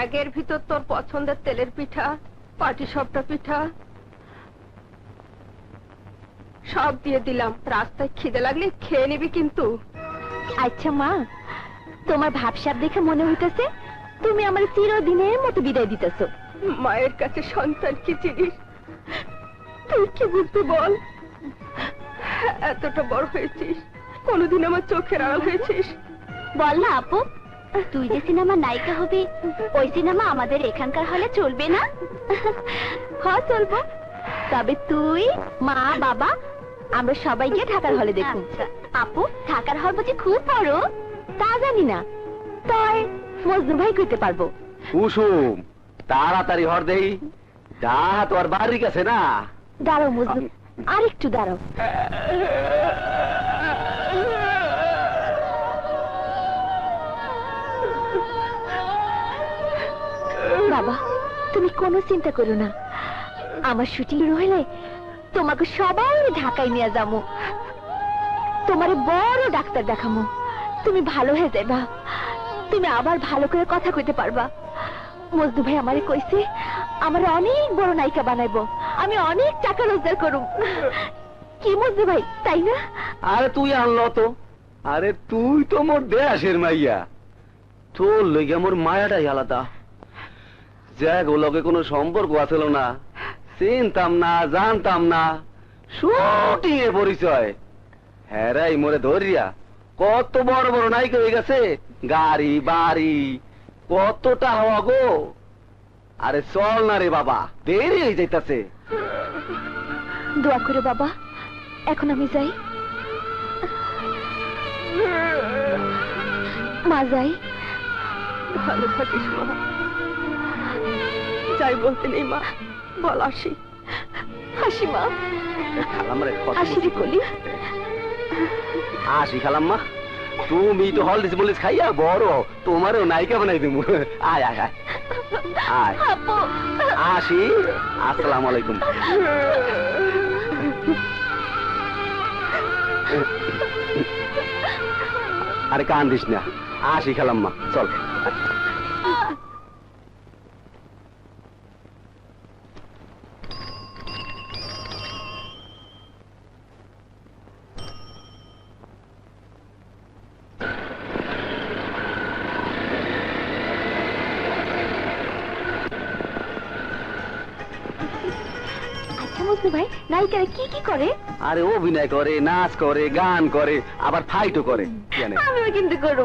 ব্যাগের ভিতর তোর পছন্দের তেলের পিঠা, পাটিসাপটা পিঠা সব দিয়ে দিলাম। রাস্তায় খিদে লাগলে খেয়ে নিবি কিন্তু। আচ্ছা মা, তোমার ভাবসাব দেখে মনে হইতেছে তুমি আমার চিরদিনের মতো বিদায় দিতেছো। মায়ের কাছে সন্তান কি জিনিস তুই কি বুঝতে বল? এতটা বড় হয়েছিস, কোনোদিন আমার চোখের আড়াল হয়েছিস? বল না আপু, তুই যে সিনেমা নায়িকা হবি, ওই সিনেমা আমাদের এখানকার হলে চলবে না? হ্যাঁ চলবো, তবে তুই, মা, বাবা আমরা সবাই গিয়ে ঢাকার হলে দেখুন। আপু, ঢাকার হল বুঝি খুব বড়? তা জানি না, তাই মজনু ভাই কইতে পারবো। কুসুম, তাড়াতাড়ি হর দেই, যা তোর বাড়ির কাছে না। দাঁড়াও মজনু, আর একটু দাঁড়াও। বাবা, তুমি কোনো চিন্তা করো না, আমার শুটিং রইলে তোমাকে সবাই ঢাকায় নিয়ে যাবো, তোমারে বড় ডাক্তার দেখামো, তুমি ভালো হয়ে যাবা, তুমি আবার ভালো করে কথা কইতে পারবা। মজনু ভাই আমারে কইছে আমার অনেক বড় নায়িকা বানাইবো, আমি অনেক টাকা রোজগার করুম। কি মজনু ভাই, তাই না? আরে তুই আনলো তো, আরে তুই তো মোর দেশের মাইয়া, তোর লইগা মোর মায়াটাই আলাদা। যাক, ও লগে কোনো সম্পর্ক আছিল না, চিনতাম না, জানতাম না, শুটিং এ পরিচয়। হ্যাঁ মোরে ধরিয়া কত বড় বড় নায়িকা হয়ে গেছে, গাড়ি বাড়ি কতটা হওয়া গো। আরে চল না রে বাবা, দেরি হয়ে যাইতাছে। দোয়া করে বাবা, এখন আমি যাই। মা যাই। ভালো থাকিস মা। যাই বলতে নেই মা, বল আসি। হাসি মা, আসি রে কলি। আসি খালাম্মা, তুমি তো হলদিস বলিস খাইয়া বড়, তোমারও নায়িকা বানাই দেবো। আয় আয় আয় আয়, আসি। আসসালামু আলাইকুম। আরে কান্দিস না, আসি খালাম্মা, চল। ভাই, নায়িকারা কি কি করে? আরে অভিনয় করে, নাচ করে, গান করে, আবার ফাইটও করে। আমিও কিন্তু করব।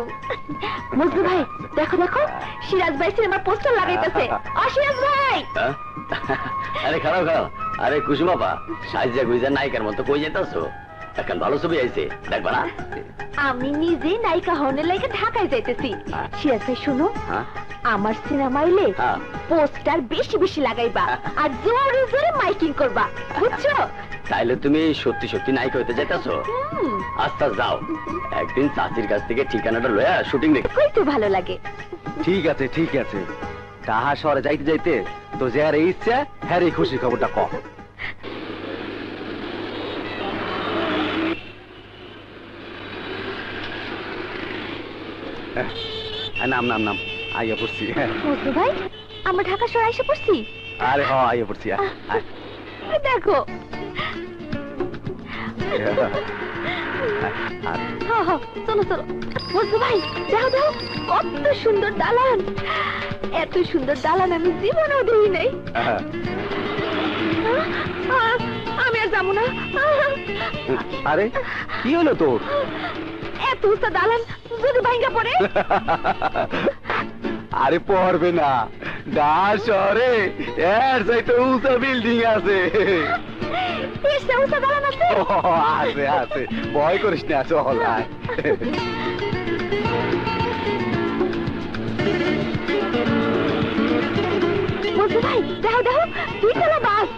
মজনু ভাই, দেখো দেখো, সিরাজ ভাই সিনেমার পোস্টার লাগাইতেছে। সিরাজ ভাই! আরে খারাপ খারাপ। আরে কুসুম বাবা, সাইজা গুইজা নায়িকার মতো কই যেতেছো? এখন ভালো ছবি আইছে, দেখবা না? আমি নিজে নায়িকা হওয়ার লাগে ঢাকায় যাইতেছি। সিরাজ ভাই শুনো, আমার সিনেমা আইলে পোস্টার বেশি বেশি লাগাইবা আর জোরে জোরে মাইকিং করবা, বুঝছো? তাইলে তুমি সত্যি সত্যি নায়িকা হইতে যাইতেছো? আচ্ছা যাও, একদিন চাচির কাছ থেকে ঠিকানাটা লয়া শুটিং দেখতে কইতে ভালো লাগে। ঠিক আছে ঠিক আছে, তাহা শহরে যাইতে যাইতে তো যার ইচ্ছা হ্যাঁ এই খুশি খবরটা কম। নাম নাম নাম আইয়া পড়ছি। মজনু ভাই, আমরা ঢাকা শহরে এসে পড়ছি। আরে হ, আইয়া পড়ছি। দেখো, চলো চলো। মজনু ভাই, দেখো দেখো, কত সুন্দর দালান। এত সুন্দর দালান আমি জীবনেও দেখি নাই। আমি আর যাবো না। আরে কি হলো তোর? এত উঁচা দালান যদি ভাঙ্গা পড়ে? আরে পড়বে না, ঢাকা শহরে এর চাইতে উঁচা বিল্ডিং আছে। উঁচা দালান আছে? আছে আছে, ভয় করিস না, চল আয়। মজনু ভাই, দেখো দেখো, দুইতলা বাস।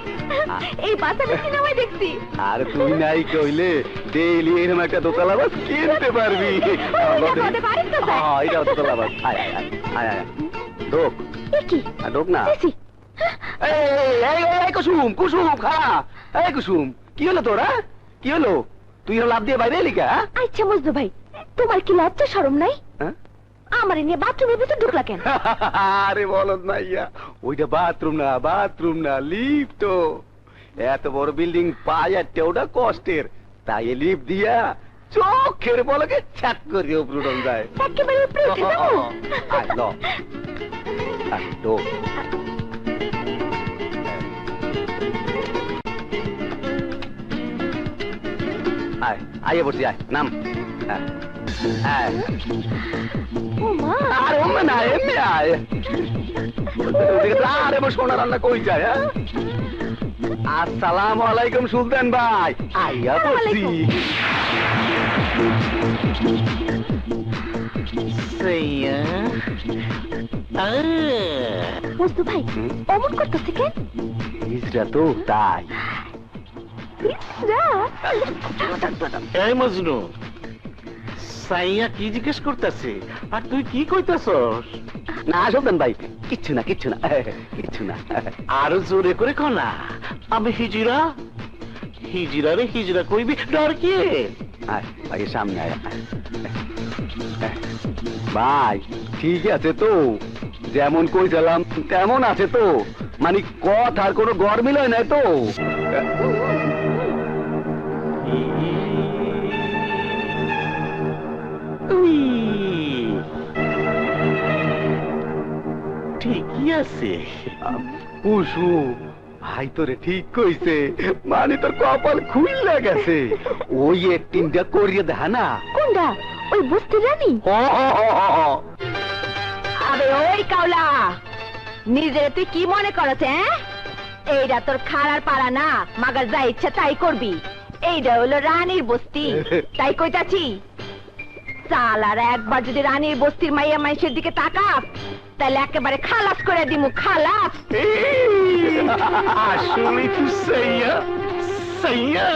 এই বাস আমি সিনেমায় দেখছি। আরে তুই নাই কইলে ডেইলি এরকম একটা দোতলা বাস কিনতে পারবি। এটা দোতলা বাস। আয় আয় আয় আয়, ঢোক। কি ঢোক না। এই কুসুম, কুসুম খাড়া। এই কুসুম, কি হলো তোরা? কি হলো? তুই লাভ দিয়ে বাইরে এলি কা? আচ্ছা মজনু ভাই, তোমার কি লজ্জা শরম নাই? আমার নিয়ে বাথরুমের ভিতর ঢুকলা কেন? আরে বলদ মাইয়া, ওইটা বাথরুম না লিফট। এত বড় বিল্ডিং পায়াতে ওটা কষ্টের, তাই লিফট দিয়া চোখের বলকে ছাক করে উপরে উঠে যায়। একেবারে উপরে উঠে যাবো? আয় ল, আয় লো। আয়, আইয়ে বসি, আয় নাম। আয়, আয়। ও মা, আর ওমে না, এমনি আয়। আরে আমার সোনা রান্না কই যায়? আসসালামু আলাইকুম সুলতান ভাই, আইয়া বসি। মজনু ভাই অমন করতেছে কেন? হিজড়া তো তাই। ইসরা, এই মজনু, সাইয়া কি জিজ্ঞেস করতেছে আর তুই কি কইতাছস? না সুলতান ভাই, কিচ্ছু না কিচ্ছু না। আরো জোরে করে কনা, আমি হিজিরা রে হিজরা কইবি, ডর কি? আয় ভাই, সামনে আয়। ভাই ঠিক আছে তো, যেমন কইছিলাম তেমন আছে তো, মানে কথার কোনো গরমিল হয় নাই তো? ঠিকই আছে। কুসু ভাই তোরে ঠিক কইছে, মানে তোর কপাল খুইলা গেছে। ওই একটিনটা করিয়ে দেখা না। কোনটা? ওই বস্তি রানী? আরে ওই কাউলা, নিজে তুই কি মনে করছ? এইটা তোর খাড়ার পাড়া না, মাগার যা ইচ্ছা তাই করবি। এইটা হলো রানীর বস্তি, তাই কইতাছি। সালার একবার যদি রানীর বস্তির মাইয়া মাইশের দিকে তাকাস, তাহলে একেবারে খালাস করে দিমু, খালাস। আসলে তুই সাইয়া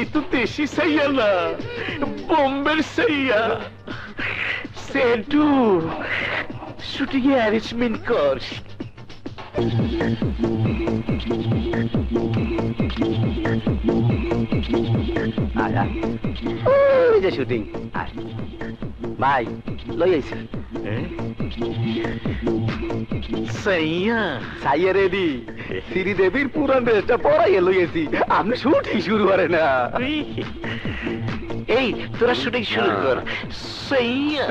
এ তো দেশি সাইয়া না, বোম্বের সাইয়া। সেন্টু শুটিং এ অ্যারেঞ্জমেন্ট কর। আয় আয়, ওই যে শুটিং। আয় ভাই, লই আইছি। সাইয়া রেডি, শ্রীদেবীর পুরান ড্রেসটা পরাইয়া লইয়েছি, আপনি শুটিং শুরু করে না। এই তোরা শুটিং শুরু কর। সাইয়া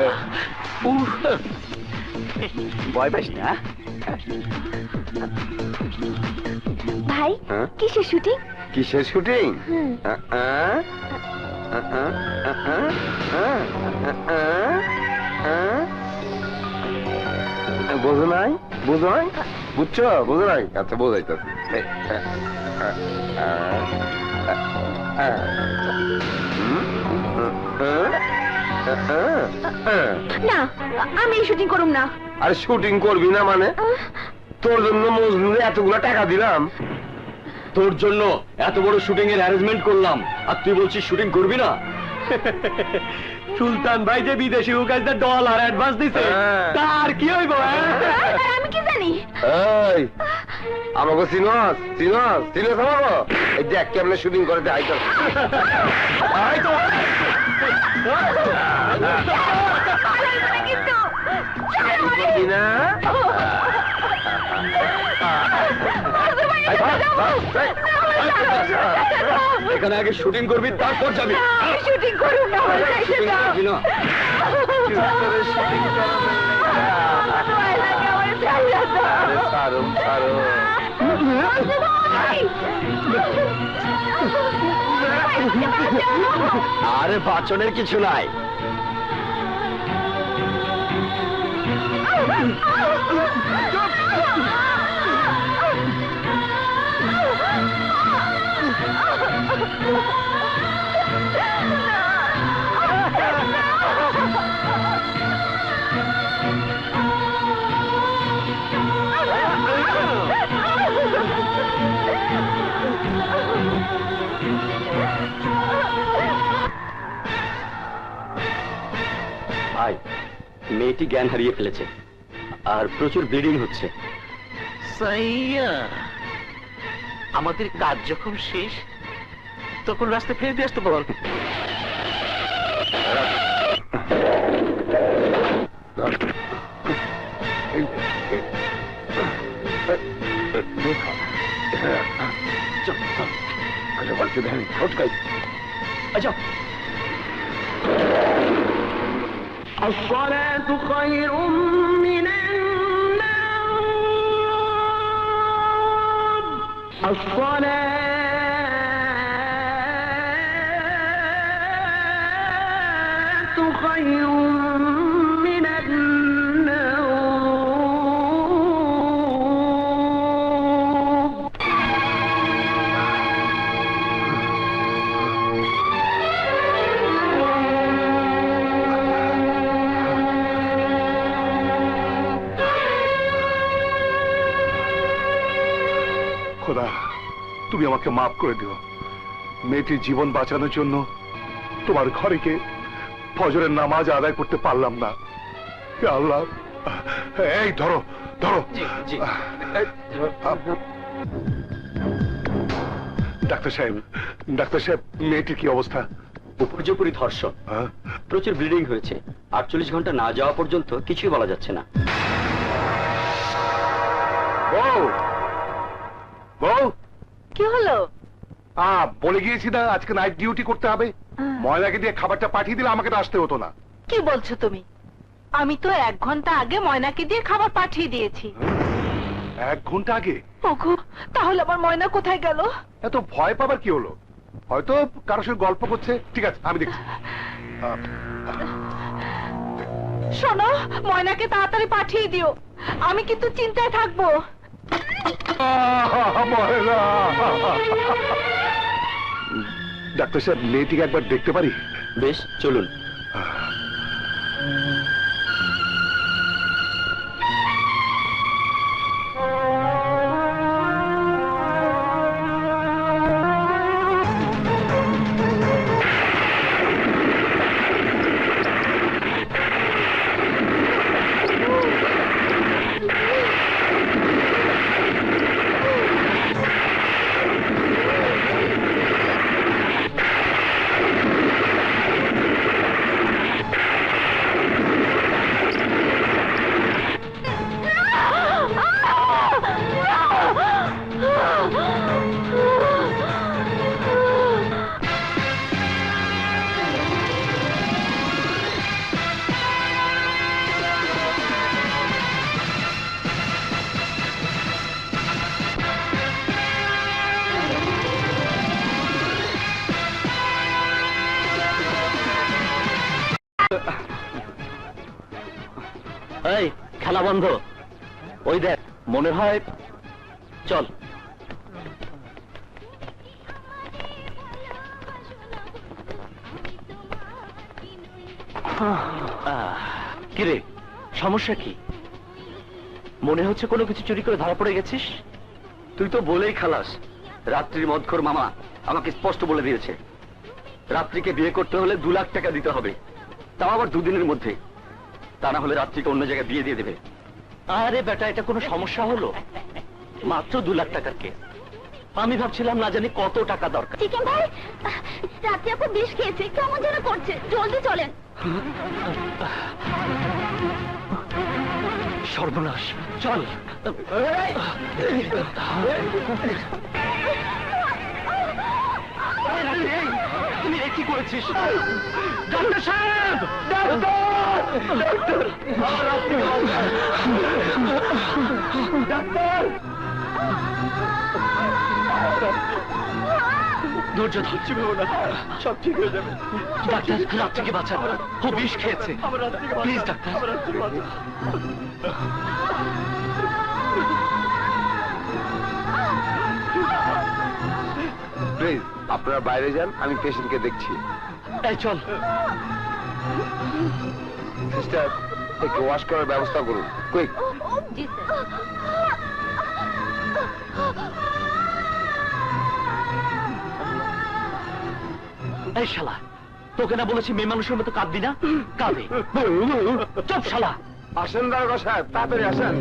ভয় পাইস না। ভাই কিসের শুটিং? কিসের শুটিং? বোঝো নাই? বুঝছো? বোঝো নাই? আচ্ছা বোঝাইতেছি। না, আমি শুটিং করুম না। আরে শুটিং করবি না মানে? তোর জন্য মজনুরে এতগুলো টাকা দিলাম, তোর জন্য এত বড় শুটিং এর অ্যারেঞ্জমেন্ট করলাম, আর তুই বলছিস শুটিং করবি না? সুলতান ভাই যে বিদেশি উকাইদের $1 অ্যাডভান্স দিছে, তার কি হইব? আমি কি জানি? এই আমাকে চিনস আমাকে? এই দেখ কেমনে শুটিং করে দেয়। না এখানে আগে শুটিং করবি, তারপর যাবি। শুটিং করুম না, শুটিং করবি না? আরে বাচনের কিছু নাই। ভাই মেয়েটি জ্ঞান হারিয়ে ফেলেছে, আর প্রচুর ব্লিডিং হচ্ছে। সাইয়া, আমাদের কাজ যখন শেষ তখন রাস্তায় ফেলে দিয়ে আসতে বল। দেখতে দেয়নি হটকাই আচ্ছা الصلاة خير من النوم الصلاة خير من النوم খোদা, তুমি আমাকে মাফ করে দিও। মেয়েটির জীবন বাঁচানোর জন্য তোমার ঘরে গিয়ে ফজরের নামাজ আদায় করতে পারলাম না। হে আল্লাহ, এই ধরো ধরো। ডাক্তার সাহেব, ডাক্তার সাহেব, মেয়েটির কি অবস্থা? উপর্যুপরি ধর্ষণ, হ্যাঁ? প্রচুর ব্লিডিং হয়েছে। 48 ঘন্টা না যাওয়া পর্যন্ত কিছুই বলা যাচ্ছে না। বউ, বউ, কি হলো? বলে গিয়েছি না আজকে নাইট ডিউটি করতে হবে। ময়নাকে দিয়ে খাবারটা পাঠিয়ে দিলে আমাকে তো আসতে হতো না। কি বলছো তুমি? আমি তো 1 ঘন্টা আগে ময়নাকে দিয়ে খাবার পাঠিয়ে দিয়েছি। 1 ঘন্টা আগে? ওগো, তাহলে আমার ময়না কোথায় গেল? এত ভয় পাবার কি হলো? হয়তো কারোর সঙ্গে গল্প করছে। ঠিক আছে, আমি দেখছি। শোনো, ময়নাকে তাড়াতাড়ি পাঠিয়ে দিও। আমি কিন্তু চিন্তায় থাকবো। ময়না! ডাক্তার সাহেব, মেয়েটিকে একবার দেখতে পারি? বেশ, চলুন। এই, খেলা বন্ধ। ওই দেখ, মনে হয়। চল। কিরে, সমস্যা কি? মনে হচ্ছে কোনো কিছু চুরি করে ধরা পড়ে গেছিস। তুই তো বলেই খালাস। রাত্রির মদখোর মামা আমাকে স্পষ্ট বলে দিয়েছে, রাত্রিকে বিয়ে করতে হলে 2 লাখ টাকা দিতে হবে, তাও আবার 2 দিনের মধ্যে। তা না হলে রাত্রিকে অন্য জায়গায় বিয়ে দিয়ে দেবে। আরে বেটা, এটা কোনো সমস্যা হলো? মাত্র 2 লাখ টাকার কেস। আমি ভাবছিলাম না জানি কত টাকা দরকার। চিকেন ভাই, রাতে আপু বিষ খেয়েছে, কেমন যেন করছে, জলদি চলেন। সর্বনাশ, চল। তুমি কি করেছিস? ডাক্তার সাহেব, ডাক্তার, ধৈর্য ধরছি না, সব ঠিক হয়ে যাবে। ডাক্তার, রাত্রিকে বাঁচান, ও বিষ খেয়েছে। Please doctor. প্লিজ, আপনারা বাইরে যান, আমি পেশেন্টকে দেখছি। এই চল। সিস্টার, একটু ওয়াশ করার ব্যবস্থা করুন, কুইক। জি স্যার। এই শালা, তোকে না বলেছি মেয়ে মানুষের মতো কাঁদবি না? কাঁদে। চুপ শালা। আসেন দারোগা সাহেব, তাড়াতাড়ি আসেন।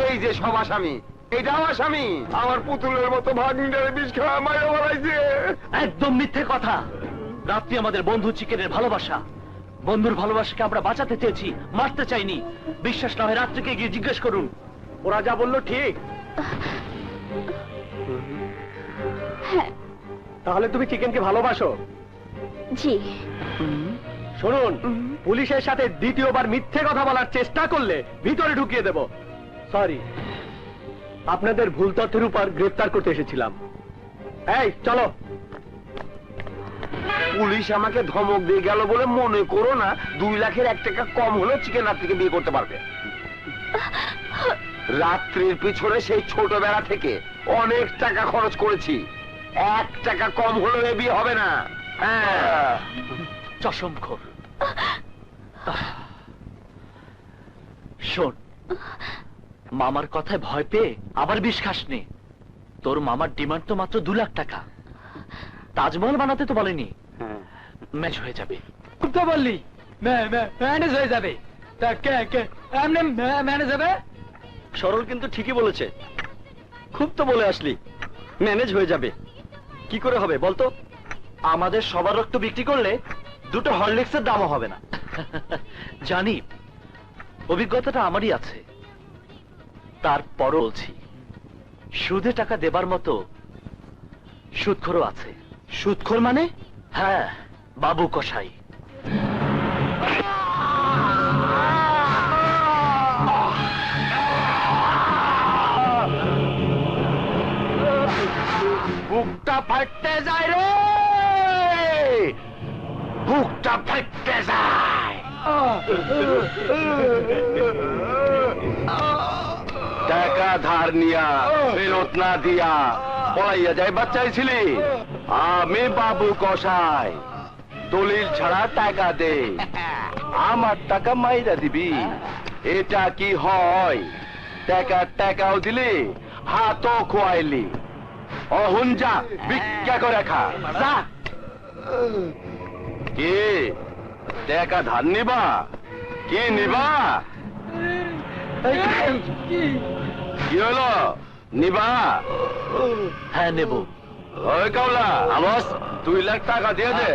এই যে সব আসামি, এটাও আসামি। আমার পুতুলের মতো ভাগ্নিটারে বিষ খাওয়া মাইরা বলাইছে। একদম মিথ্যে কথা। রাত্রি আমাদের বন্ধু চিকেনের ভালোবাসা। বন্ধুর ভালোবাসাকে আমরা বাঁচাতে চেয়েছি, মারতে চাইনি। বিশ্বাস না হয় রাত্রিকে গিয়ে জিজ্ঞেস করুন, ওরা যা বললো ঠিক। হ্যাঁ। তাহলে তুমি চিকেনকে ভালোবাসো? জি। শুনুন, পুলিশের সাথে দ্বিতীয়বার মিথ্যে কথা বলার চেষ্টা করলে ভিতরে ঢুকিয়ে দেব। সরি, আপনাদের ভুল তথ্যের উপর গ্রেফতার করতে এসেছিলাম। এই চলো। পুলিশ আমাকে ধমক দিয়ে গেল বলে মনে করো না 2 লাখের 1 টাকা কম হলেও চিকেন রাত্রিকে বিয়ে করতে পারবে। রাত্রির পিছনে সেই ছোটবেলা থেকে অনেক টাকা খরচ করেছি, 1 টাকা কম হলেও এ বিয়ে হবে না। হ্যাঁ, চশমখোর। শোন, মামার কথায় ভয় পেয়ে আবার বিষ খাসনি। তোর মামার ডিমান্ড তো মাত্র 2 লাখ টাকা। তাজমহল বানাতে তো বলেনি। ম্যাচ হয়ে যাবে। তো বললি ম্যানেজ হয়ে যাবে। তা কে এমনি ম্যানেজ হবে? সরল কিন্তু ঠিকই বলেছে। খুব তো বলে আসলি ম্যানেজ হয়ে যাবে। কি করে হবে বলতো? আমাদের সবার রক্ত বিক্রি করলে 2টো হরলিক্সের দামও হবে না। জানি, অভিজ্ঞতাটা আমারই আছে। তারপরও বলছি, সুদে টাকা দেবার মতো সুদখোরও আছে। সুদখোর মানে? হ্যাঁ, বাবু কসাই। বুকটা ফাটতে যায় রে, বুকটা ফাটতে যায়। টাকা ধার নিয়া ফেরত না দিয়া পলাইয়া যাইবার চাইছিলি? আমি বাবু কসাই, দলিল ছাড়া টাকা দে, আমার টাকা মাইরা দিবি। এটা কি হয়? টাকাও দিলি, হাতও খোয়াইলি। অহুন যা, ভিক্ষা করে খা যা। কি টাকা ধার নিবা? কি নিবা? কি হলো, নিবা? হ্যাঁ, নেব। ওই কাউলা, আমস 2 লাখ টাকা দিয়ে দে।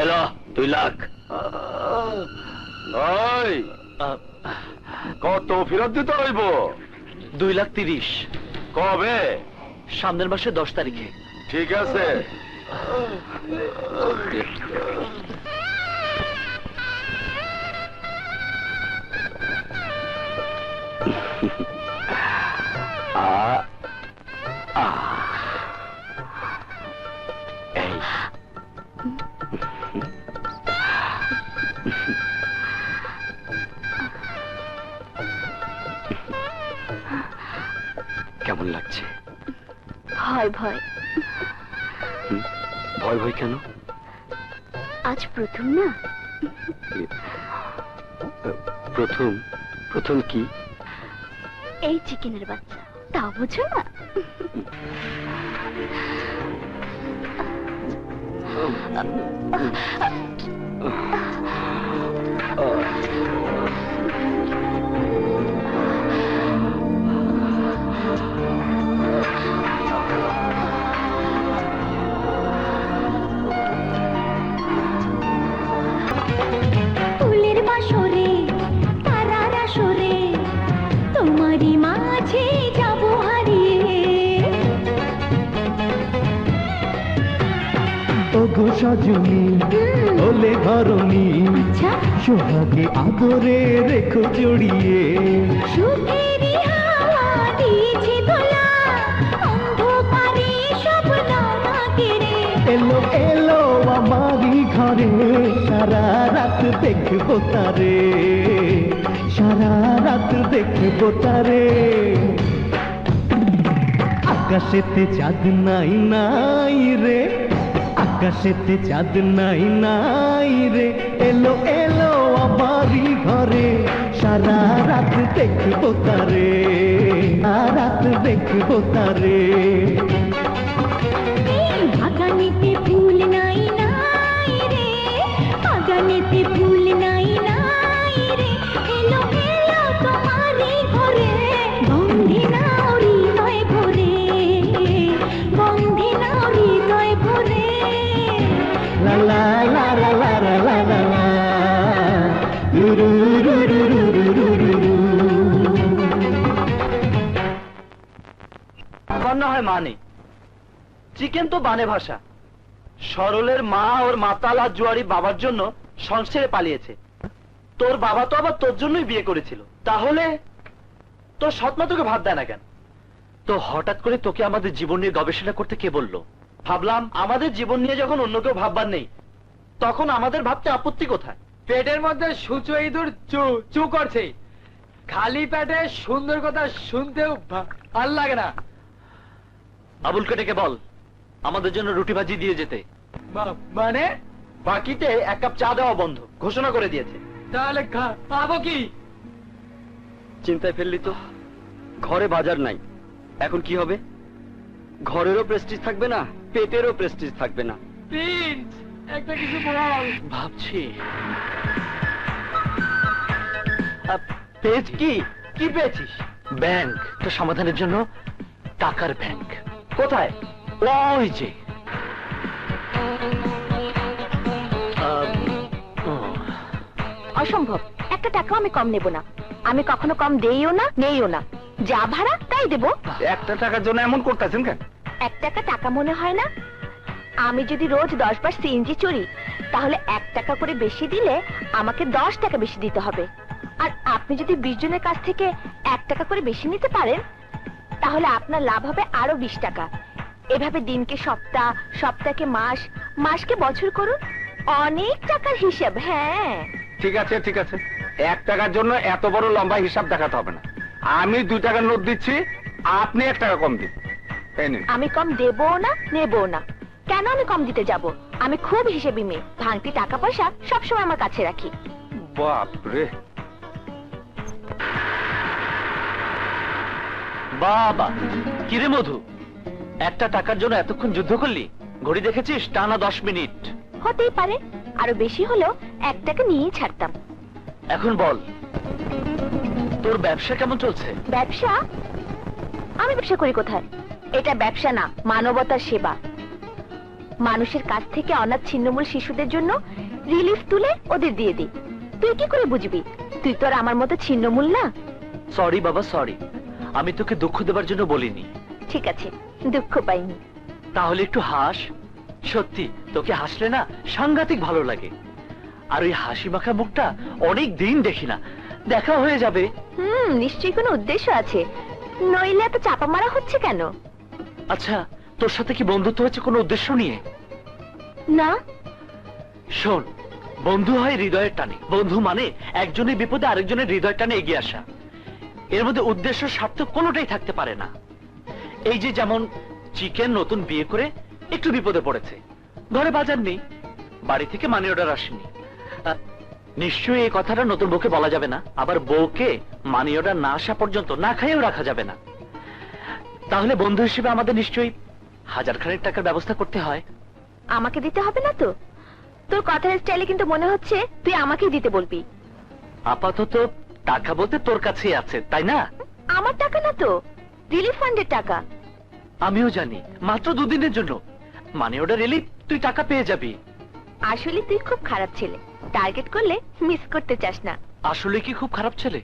এলো 2 লাখ। ওই কত ফেরত দিতে হইব? 2,30,000। কবে? সামনের মাসে 10 তারিখে। ঠিক আছে। কেমন লাগছে? ভয় ভয়। ভয় ভয় কেন? আজ প্রথম না? প্রথম কি? এই চিকেনের বাচ্চা, তা বুঝো না? ফুলের বাসরে, তারার আসরে, তোমারই মাঝে যাব হারিয়ে। ওগো সজনী, ওলে ঘরণী, আচ্ছা, সোহাগে আদরে রেখো জড়িয়ে। সুখেরই হাওয়া দিয়েছে দোলা, অন্ধকারে স্বপ্ন আমাকে রে। এলো এলো আমারই ঘরে, সারা রাত দেখবো তারে, সারা রাত দেখবো তারে। আকাশেতে চাঁদ নাই নাই রে, আকাশেতে চাঁদ নাই নাই রে। এলো এলো আমারই ঘরে, সারা রাত দেখবো তারে, সারা রাত দেখবো তারে। বাগানেতে ফুল নাই নাই রে, বাগানেতে ফুল নাই নাই রে। এলো এলো তোমারই ঘরে, বন্ধে নাও হৃদয় ভরে, বন্ধে নাও হৃদয় ভরে। লা লা লা লা লা লা লা লা, রু রু রু রু রু রু রু রু। হয় মানে, চিকেন তো বানে ভাষা। সরলের মা ওর মাতাল আর জুয়ারি বাবার জন্য সংসারে পালিয়েছে। তোর বাবা তো আবার তোর জন্যই বিয়ে করেছিল। তাহলে তোর সৎমা তোকে ভাব দেয় না কেন? তো হঠাৎ করে তোকে আমাদের জীবন নিয়ে গবেষণা করতে কে বললো? ভাবলাম আমাদের জীবন নিয়ে যখন অন্য কেউ ভাববার নেই, তখন আমাদের ভাবতে আপত্তি কোথায়? পেটের মধ্যে সূচো ইঁদুর চু চু করছে, খালি পেটে সুন্দর কথা শুনতেও ভাল লাগে না। আবুল কেটেকে বল আমাদের জন্য রুটি ভাজি দিয়ে যেতে। মানে বাকিতে এক কাপ চা দেওয়া বন্ধ ঘোষণা করে দিয়েছে। তাহলে খাবো কি? চিন্তায় ফেললি তো, ঘরে বাজার নাই, এখন কি হবে? ঘরেরও প্রেস্টিজ থাকবে না, পেটেরও প্রেস্টিজ থাকবে না। প্রিন্স, একটা কিছু বল। ভাবছি পেয়েছ কি? কি পেয়েছিস? ব্যাংক তো সমাধানের জন্য টাকার ব্যাংক। কোথায়? ওই যে অসম্ভব, একটা টাকাও আমি কম নেব না। আমি কখনো কম দেইও না, নেইও না। যা ভাড়া তাই দেবো। একটা টাকার জন্য এমন করতেছেন কেন? 1 টাকা টাকা মনে হয় না? আমি যদি রোজ 10 বার সিএনজি চড়ি, তাহলে 1 টাকা করে বেশি দিলে আমাকে 10 টাকা বেশি দিতে হবে। আর আপনি যদি 20 জনের কাছ থেকে 1 টাকা করে বেশি নিতে পারেন, তাহলে আপনার লাভ হবে আরো 20 টাকা। এভাবে দিনকে সপ্তাহ, সপ্তাহকে মাস, মাসকে বছর করুন। অনেক টাকার হিসাব। হ্যাঁ, ঠিক আছে ঠিক আছে, 1 টাকার জন্য এত বড় লম্বা হিসাব দেখাতে হবে না। আমি 2 টাকার নোট দিচ্ছি, আপনি 1 টাকা কম দিন। এই নিন। আমি কম দেবো না, নেবো না। কেন আমি কম দিতে যাব? আমি খুব হিসেবি মেয়ে, ভাঙতি টাকা পয়সা সবসময় আমার কাছে রাখি। বাপ রে, বাবা কিরে মধু, একটা টাকার জন্য এতক্ষণ যুদ্ধ করলি? ঘড়ি দেখেছিস? টানা 10 মিনিট। হতেই পারে, আরো বেশি হলেও 1 টাকা নিয়েই ছাড়তাম। এখন বল তোর ব্যবসা কেমন চলছে? ব্যবসা? আমি ব্যবসা করি কোথায়? এটা ব্যবসা না, মানবতার সেবা। মানুষের কাছ থেকে অনাথ ছিন্নমূল শিশুদের জন্য রিলিফ তুলে ওদের দিয়ে দিই। তুই কি করে বুঝবি? তুই তো আর আমার মতো ছিন্নমূল না। সরি বাবা, সরি। আমি তোকে দুঃখ দেবার জন্য বলিনি। ঠিক আছে, দুঃখ পাইনি। তাহলে একটু হাস। সত্যি তোকে হাসলে না সাংঘাতিক ভালো লাগে। আর ওই হাসি মাখা মুখটা অনেক দিন দেখি না, দেখা হয়ে যাবে। নিশ্চয়ই কোনো উদ্দেশ্য আছে, নইলে এত চাপা মারা হচ্ছে কেন? আচ্ছা, তোর সাথে কি বন্ধুত্ব হচ্ছে কোনো উদ্দেশ্য নিয়ে? না। শোন, বন্ধু হয় হৃদয়ের টানে। বন্ধু মানে একজনের বিপদে আরেকজনের হৃদয়ের টানে এগিয়ে আসা। এর মধ্যে উদ্দেশ্য স্বার্থ কোনোটাই থাকতে পারে না। এই যে যেমন চিকেন নতুন বিয়ে করে একটু বিপদে পড়েছে, ঘরে বাজার নেই, বাড়ি থেকে মানি অর্ডার আসেনি। নিশ্চয়ই এই কথাটা নতুন বউকে বলা যাবে না। আবার বউকে মানি অর্ডার না আসা পর্যন্ত না খাইয়েও রাখা যাবে না। তাহলে বন্ধু হিসেবে আমাদের নিশ্চয়ই 1000 খানেক টাকার ব্যবস্থা করতে হয়। আমাকে দিতে হবে না তো? তোর কথার স্টাইলে কিন্তু মনে হচ্ছে তুই আমাকেই দিতে বলবি। আপাতত টাকা বলতে তোর কাছেই আছে, তাই না? আমার টাকা না তো, রিলিফ ফান্ডের টাকা। আমিও জানি, মাত্র 2 দিনের জন্য মানি অর্ডার এলেই তুই টাকা পেয়ে যাবি। আসলে তুই খুব খারাপ ছেলে, টার্গেট করলে মিস করতে চাস না। আসলে কি খুব খারাপ ছেলে?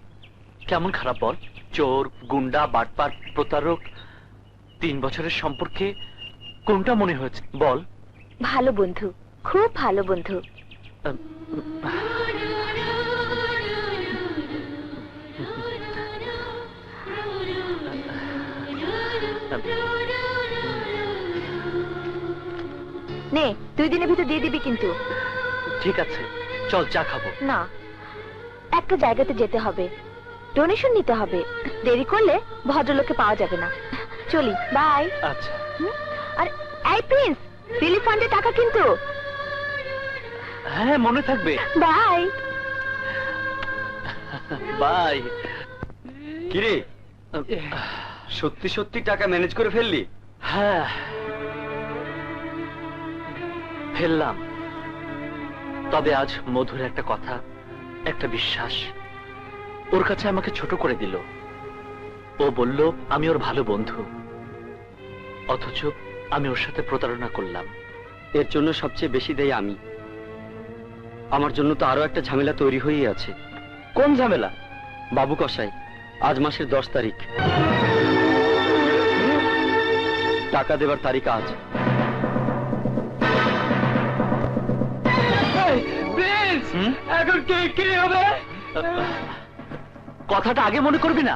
কেমন খারাপ বল? চোর, গুন্ডা, বাটপার, প্রতারক। 3 বছরের সম্পর্কে কোনটা মনে হয়েছে বল? ভালো বন্ধু, খুব ভালো বন্ধু। নে, 2 দিনের ভিতর দিয়ে দিবি কিন্তু। ঠিক আছে, চল চা খাবো। না, একটা জায়গাতে যেতে হবে, ডোনেশন নিতে হবে। দেরি করলে ভদ্রলোককে পাওয়া যাবে না। চলি, বাই। আচ্ছা। আর এই প্রিন্স, রিলিফ ফান্ডের টাকা কিন্তু। হ্যাঁ, মনে থাকবে। বাই। বাই। কিরে, সত্যি সত্যি টাকা ম্যানেজ করে ফেললি? হ্যাঁ, ফেললাম। তবে আজ মধুর একটা কথা, একটা বিশ্বাস ওর কাছে আমাকে ছোট করে দিল। ও বলল আমি ওর ভালো বন্ধু, অথচ আমি ওর সাথে প্রতারণা করলাম। এর জন্য সবচেয়ে বেশি দেই আমি। আমার জন্য তো আরো একটা ঝামেলা তৈরি হয়েই আছে। কোন ঝামেলা? বাবু কসাই, আজ মাসের 10 তারিখ। টাকা দেবার তারিখ আজ। প্রিন্স হুম? এখন কি হবে? কথাটা আগে মনে করবি না?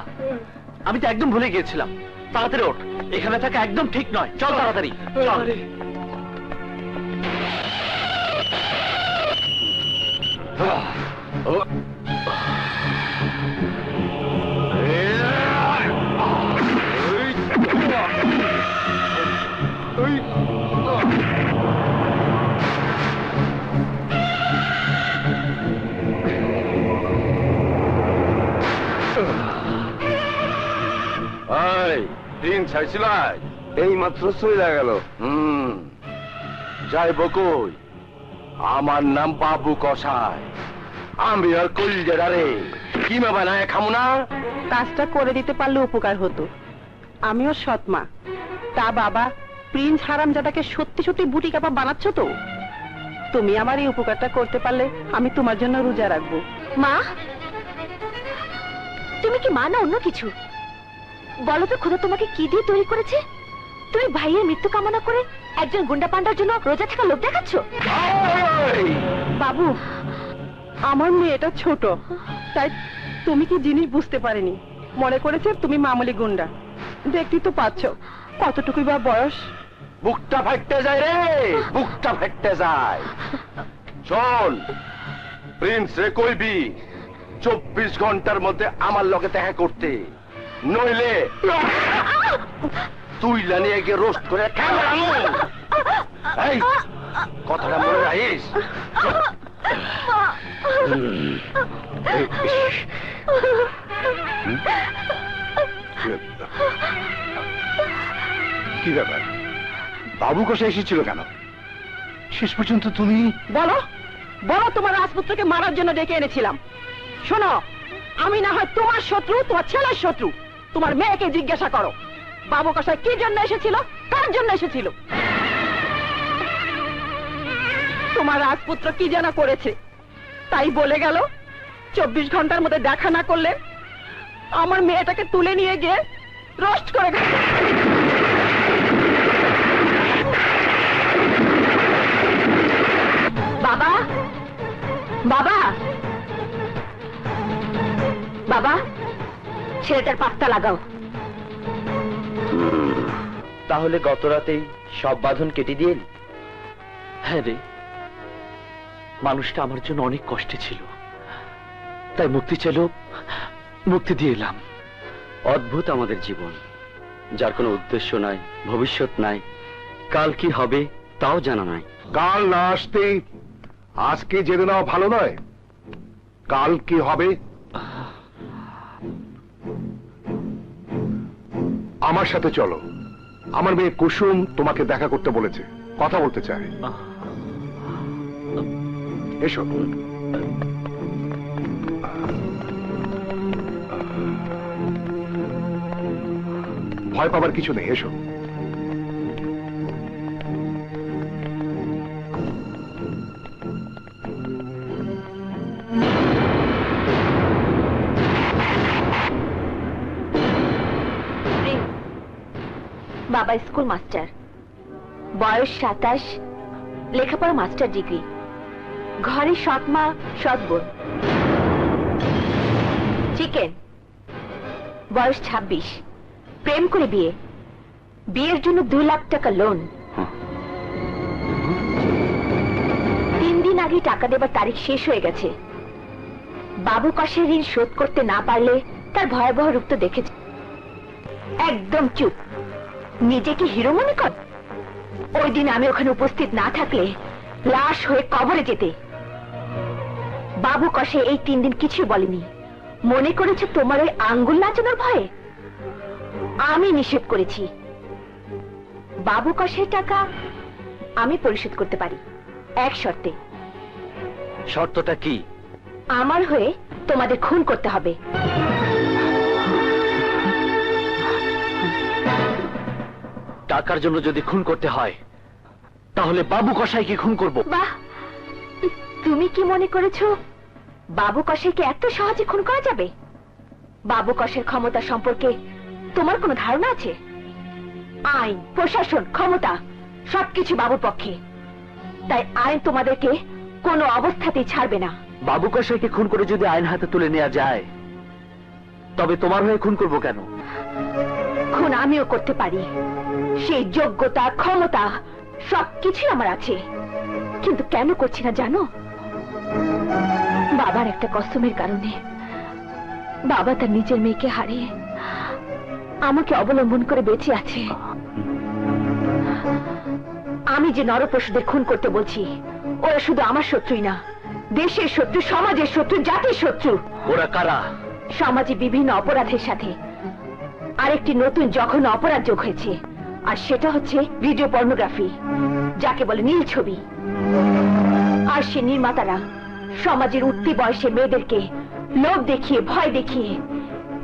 আমি তো একদম ভুলে গিয়েছিলাম। তাড়াতাড়ি ওঠ, এখানে থাকা একদম ঠিক নয়। চল তাড়াতাড়ি চল। প্রিন্স আইছিল এই মাত্র চলে গেল। যাই বকুই, আমার নাম বাবু কসাই। আমি আর কলিজারে কিমা বানায় খামু না? কাজটা করে দিতে পারলে উপকার হতো। আমিও সৎমা। তা বাবা, প্রিন্স হারামজাদাকে সত্যি সত্যি বুটি কাপা বানাচ্ছ তো? তুমি আমার এই উপকারটা করতে পারলে আমি তোমার জন্য রোজা রাখবো। মা, তুমি কি মা না অন্য কিছু? বলো তো, খোদা তোমাকে কি দিয়ে তৈরি করেছে? তুমি ভাইয়ের মৃত্যু কামনা করে একজন গুন্ডা পান্ডার জন্য রোজা থাকা লোক দেখাচ্ছ? বাবু, আমার মেয়েটা ছোট, তাই তুমি কি জিনিস বুঝতে পারেনি। মনে করেছে তুমি মামুলি গুন্ডা। দেখতেই তো পাচ্ছ কতটুকুই বা বয়স। বুকটা ফাটতে যায় রে, বুকটা ফাটতে যায়। চল, প্রিন্স রে কইবি 24 ঘন্টার মধ্যে আমার লগে দেখা করতে, নইলে তুই নিয়ে গিয়ে রোস্ট করে খাবো। এই কথাটা মনে রাখিস। কি ব্যাপার, বাবু কষাই এসেছিল কেন? শেষ পর্যন্ত তুমি বলো বলো, তোমার রাজপুত্রকে মারার জন্য ডেকে এনেছিলাম। শোনো, আমি না হয় তোমার শত্রু, তোমার ছেলের শত্রু। তোমার মেয়েকে জিজ্ঞাসা করো বাবু কসাই কি জন্য এসেছিল, কার জন্য এসেছিল। তোমার রাজপুত্র কি যেন করেছে, তাই বলে গেল 24 ঘন্টার মধ্যে দেখা না করলে আমার মেয়েটাকে তুলে নিয়ে গিয়ে রোস্ট করে গেল। বাবা, বাবা, বাবা, ছেলেটার পাত্তা লাগাও। তাহলে গত রাতেই সব বাঁধন কেটে দিয়ে? হ্যাঁ রে, মানুষটা আমার জন্য অনেক কষ্টে ছিল, তাই মুক্তি চাইল, মুক্তি দিয়ে এলাম। অদ্ভুত আমাদের জীবন, যার কোনো উদ্দেশ্য নাই, ভবিষ্যৎ নাই, কাল কি হবে তাও জানা নাই। কাল না আসতে আজকে জেনে নেওয়া ভালো নয় কাল কি হবে। আমার সাথে চলো, আমার মেয়ে কুসুম তোমাকে দেখা করতে বলেছে, কথা বলতে চায়। এসো। ভয় পাবার কিছু নেই, এসো। বাবা স্কুল মাস্টার, বয়স 27, লেখাপড়া মাস্টার ডিগ্রি, ঘরে সৎ মা সৎ বোন। চিকেন, বয়স 26, প্রেম করে বিয়ে, বিয়ের জন্য 2 লাখ টাকা লোন। 3 দিন আগে টাকা দেবার তারিখ শেষ হয়ে গেছে। বাবু কষের ঋণ শোধ করতে না পারলে তার ভয়াবহ রূপ তো দেখেছে। একদম চুপ, নিজেকে হিরো মনে কর। ওই দিন আমি ওখানে উপস্থিত না থাকলে লাশ হয়ে কবরে যেতে। বাবু কষে এই 3 দিন কিছু বলেনি। মনে করেছে তোমার ওই আঙ্গুল নাচানোর ভয়ে আমি নিষেধ করেছি। বাবু কষের টাকা আমি পরিশোধ করতে পারি, এক শর্তে। শর্তটা কি? আমার হয়ে তোমাদের খুন করতে হবে। টাকার জন্য যদি খুন করতে হয় তাহলে বাবু কসাইকে খুন করব। বাহ, তুমি কি মনে করেছো বাবু কষাইকে এত সহজে খুন করা যাবে? বাবু কষের ক্ষমতা সম্পর্কে তোমার কোনো ধারণা আছে? আইন, প্রশাসন, ক্ষমতা সবকিছু বাবুর পক্ষে। তাই আইন তোমাদেরকে কোনো অবস্থাতেই ছাড়বে না। বাবু কসাইকে খুন করে যদি আইন হাতে তুলে নেওয়া যায়, তবে তোমার হয়ে খুন করবো কেন? খুন আমিও করতে পারি, সেই যোগ্যতা, ক্ষমতা সবকিছু আমার আছে। কিন্তু কেন করছি না জানো? বাবার একটা কসমের কারণে। বাবা তার নিজের মেয়েকে হারিয়ে আমাকে অবলম্বন করে বেঁচে আছে। আমি যে নরপশুদের খুন করতে বলছি, ওরা শুধু আমার শত্রুই না, দেশের শত্রু, সমাজের শত্রু, জাতির শত্রু। ওরা কারা? সমাজে বিভিন্ন অপরাধের সাথে আরেকটি নতুন জঘন্য অপরাধ যোগ হয়েছে, আর সেটা হচ্ছে ভিডিও পর্নোগ্রাফি, যাকে বলে নীল ছবি। আর সে নির্মাতারা সমাজের উঠতি বয়সে মেয়েদেরকে লোভ দেখিয়ে, ভয় দেখিয়ে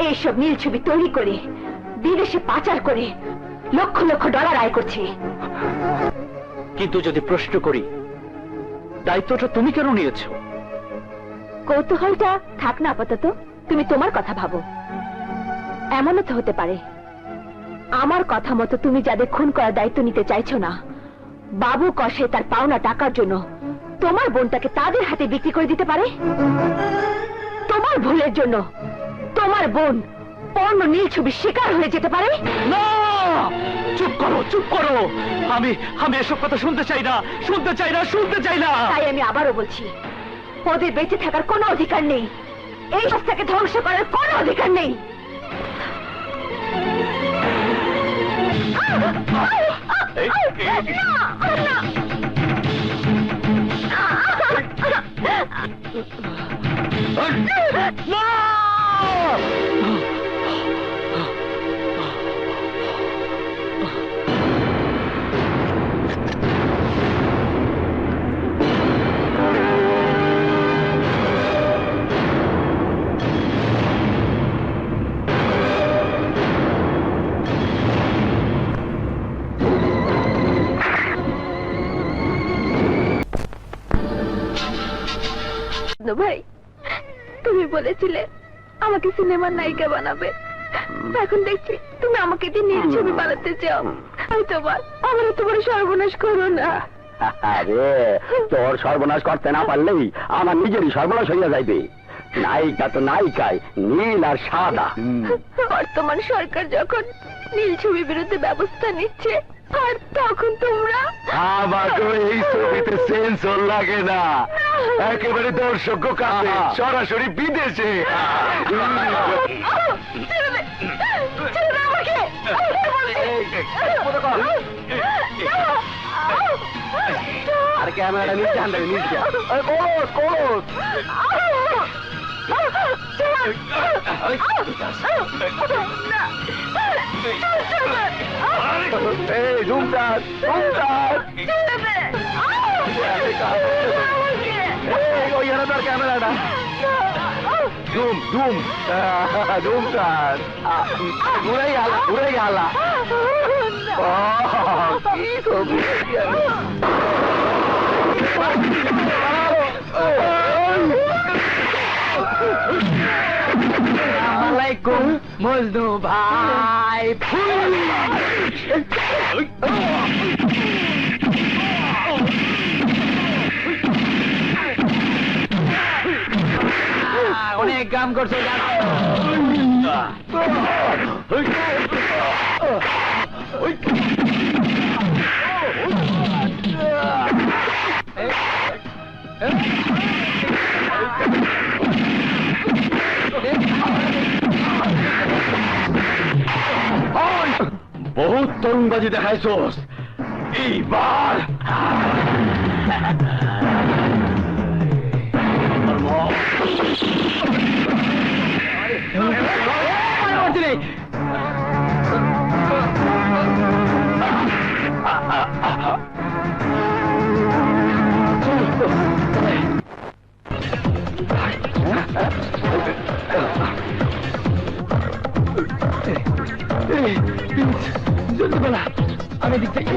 এইসব নীল ছবি তৈরি করে বিদেশে পাচার করে লক্ষ লক্ষ ডলার আয় করছে। কিন্তু যদি প্রশ্ন করি, দায়িত্বটা তুমি কেন নিয়েছো? কৌতূহলটা থাক না আপাতত, তুমি তোমার কথা ভাবো। এমনও তো হতে পারে আমার কথা মতো তুমি যাদের খুন করার দায়িত্ব নিতে চাইছো না, বাবু কষে তার পাওনা টাকার জন্য তোমার বোনটাকে তাদের হাতে বিক্রি করে দিতে পারে। তোমার ভুলের জন্য তোমার বোন পর্ণ নীল ছবির শিকার হয়ে যেতে পারে। না, চুপ করো, চুপ করো। আমি এসব কথা শুনতে চাই না, শুনতে চাই না, শুনতে চাই না। তাই আমি আবারও বলছি, ওদের বেঁচে থাকার কোনো অধিকার নেই, এই সংস্থাকে ধ্বংস করার কোনো অধিকার নেই। ভাই, তুমি বলেছিলে আমাকে সিনেমার নায়িকা বানাবে, এখন দেখছি তুমি আমাকে দিয়ে নীল ছবি বানাতে চাও। আমার তোমার সর্বনাশ করো না। আরে তোর সর্বনাশ করতে না পারলেই আমার নিজেরই সর্বনাশ হইয়া যাইবে। নায়িকা তো নায়িকায়, নীল আর সাদা। বর্তমান সরকার যখন নীল ছবি বিরুদ্ধে ব্যবস্থা নিচ্ছে, আর তখন তোমরা আমাকে এই ছবিতে সেন্সর লাগে না, একেবারে দর্শক কাছে, সরাসরি বিদেশে। আর ক্যামেরাটা নিচে আনবে, নিচে ক্যামেরাটা জুম জুম জুম স্যার, ঘুরে গেল কি ছবি। আসসালামাইকুম মজনু ভাই। অনেক কাম করছো জানো। বহুত তরুণবাজি দেখাইছোস, এইবার জলদি বলা, আমি দিক থেকে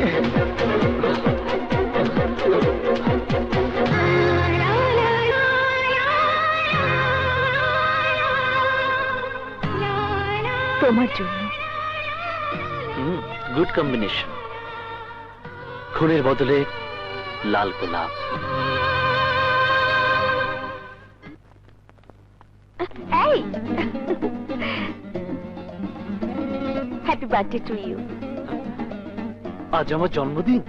তোমার জন্য। Good combination. খুনের বদলে লাল গোলাপ। এই হ্যাপি বার্থডে টু ইউ। আজ আমার জন্মদিন।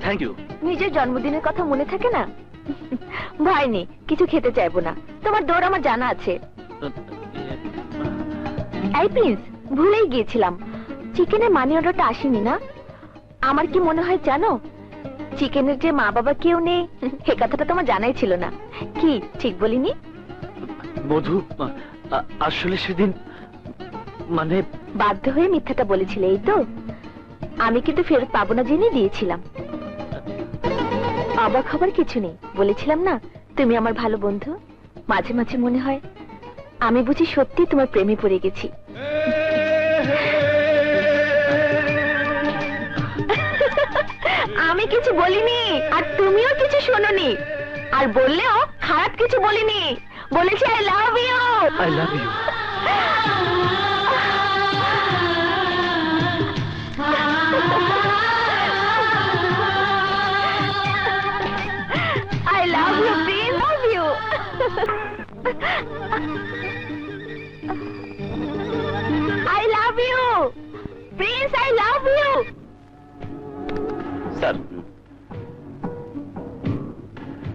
Thank you. নিজের জন্মদিনের কথা মনে থাকে না? ভয় নেই, কিছু খেতে চাইবো না, তোমার দৌড় আমার জানা আছে। এই প্রিন্স, ভুলেই গিয়েছিলাম, চিকেনের মানি অর্ডারটা আসেনি না? আমার কি মনে হয় জানো, চিকেনের যে মা বাবা কেউ নেই এ কথাটা তোমার জানাই ছিল না। কি ঠিক বলিনি? মধু, আসলে সেদিন মানে বাধ্য হয়ে মিথ্যাটা বলেছিলে, এই তো? আমি কিন্তু ফেরত পাবো না জেনে দিয়েছিলাম। অবাক খবর কিছু নেই, বলেছিলাম না তুমি আমার ভালো বন্ধু। মাঝে মাঝে মনে হয় আমি বুঝি সত্যি তোমার প্রেমে পড়ে গেছি। আমি কিছু বলিনি, আর তুমিও কিছু শোনোনি, আর বললেও খারাপ কিছু বলিনি, বলেছি I love you. I love you. I love you, Prince. Love you. I love you, Prince. I love you. Sir,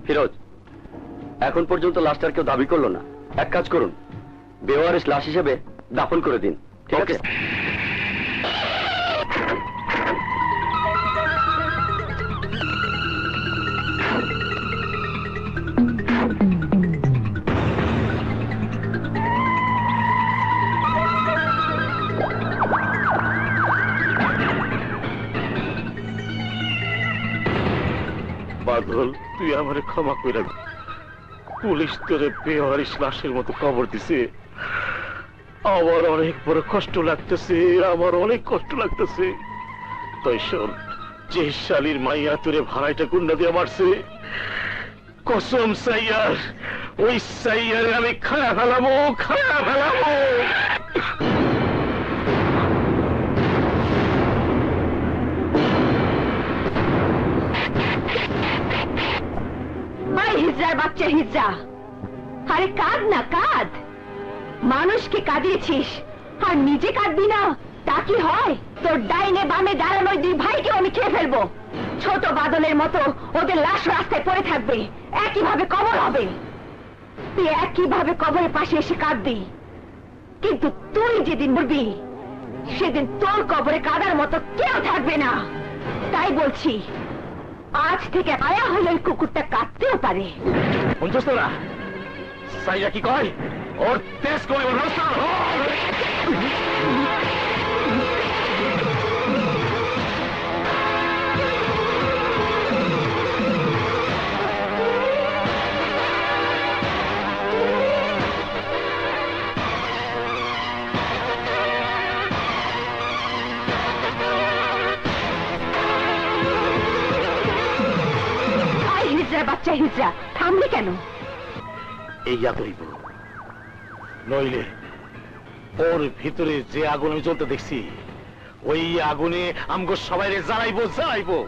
Firoz, এখন পর্যন্ত লাশটার কেউ দাবি করলো না। এক কাজ করুন, বেওয়ারিশ লাশ হিসেবে দাফন করে দিন, ঠিক আছে? পাগল, তুই আমারে ক্ষমা করে দে। পুলিশ তোরে বেওয়ারিশ লাশের মতো কবর দিছে। আমার অনেক বড় কষ্ট লাগতেছে, আমার অনেক কষ্ট লাগতেছে। তাই শোন, যে শালির মাইয়া তোরে ভাড়াইটা গুন্ডা দিয়ে মারছে, কসম সাইয়ার, ওই সাইয়ারে আমি খায়া ফেলাবো, খায়া ফেলাবো। হিজড়ার বাচ্চা হিজড়া, আরে কাঁদ না, কাঁদ। মানুষকে কাঁদিয়েছিস আর নিজে কাঁদবি না, তা কি হয়? তোর ডাইনে বামে দাঁড়ানো দুই ভাইকে আমি খেয়ে ফেলবো। ছোট বাদলের মতো ওদের লাশ রাস্তায় পড়ে থাকবে, একইভাবে কবর হবে। তুই একইভাবে কবরের পাশে এসে কাঁদবি, কিন্তু তুই যেদিন মরবি সেদিন তোর কবরে কাঁদার মতো কেউ থাকবে না। তাই বলছি, আজ থেকে আয়া হলে ওই কুকুরটা কাঁদতেও পারে। শুনছস তোরা? সাইয়া কি কয়? ওর তেজ করে ওর রাস্তা। বাচ্চা হিজড়া, থামলি কেন? এই হইব, নইলে ওর ভিতরে যে আগুন আমি জ্বলতে দেখছি, ওই আগুনে আমগো সবাই জ্বালাইবো জ্বালাইবো।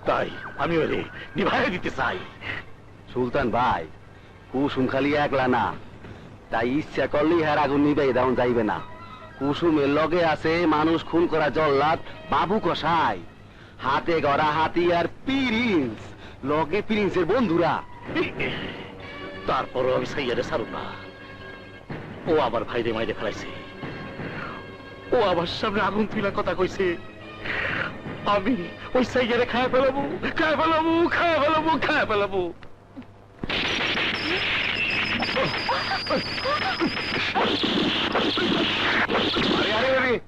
তাই আমি ওরে নিভাই দিতে চাই। সুলতান ভাই, কুসুম খালি একলা না, তাই ইচ্ছা করলেই হার আগুন নিবাই দেওয়া যাইবে না। কুসুমের লগে আছে মানুষ খুন করা জল্লাদ বাবু কসাই, হাতে গড়া হাতিয়ার প্রিন্স, লগে প্রিন্সের বন্ধুরা। তারপরও আমি সাইয়ারে ছাড়ব না। ও আমার ভাইরে মাইরে ফেলাইছে, ও আমার সামনে আগুন তুলার কথা কইছে। আমি ওই সাইয়ারে খায় ফেলাবো, খায় ফেলাবো, খায় ফেলাবো, খায় ফেলাবো।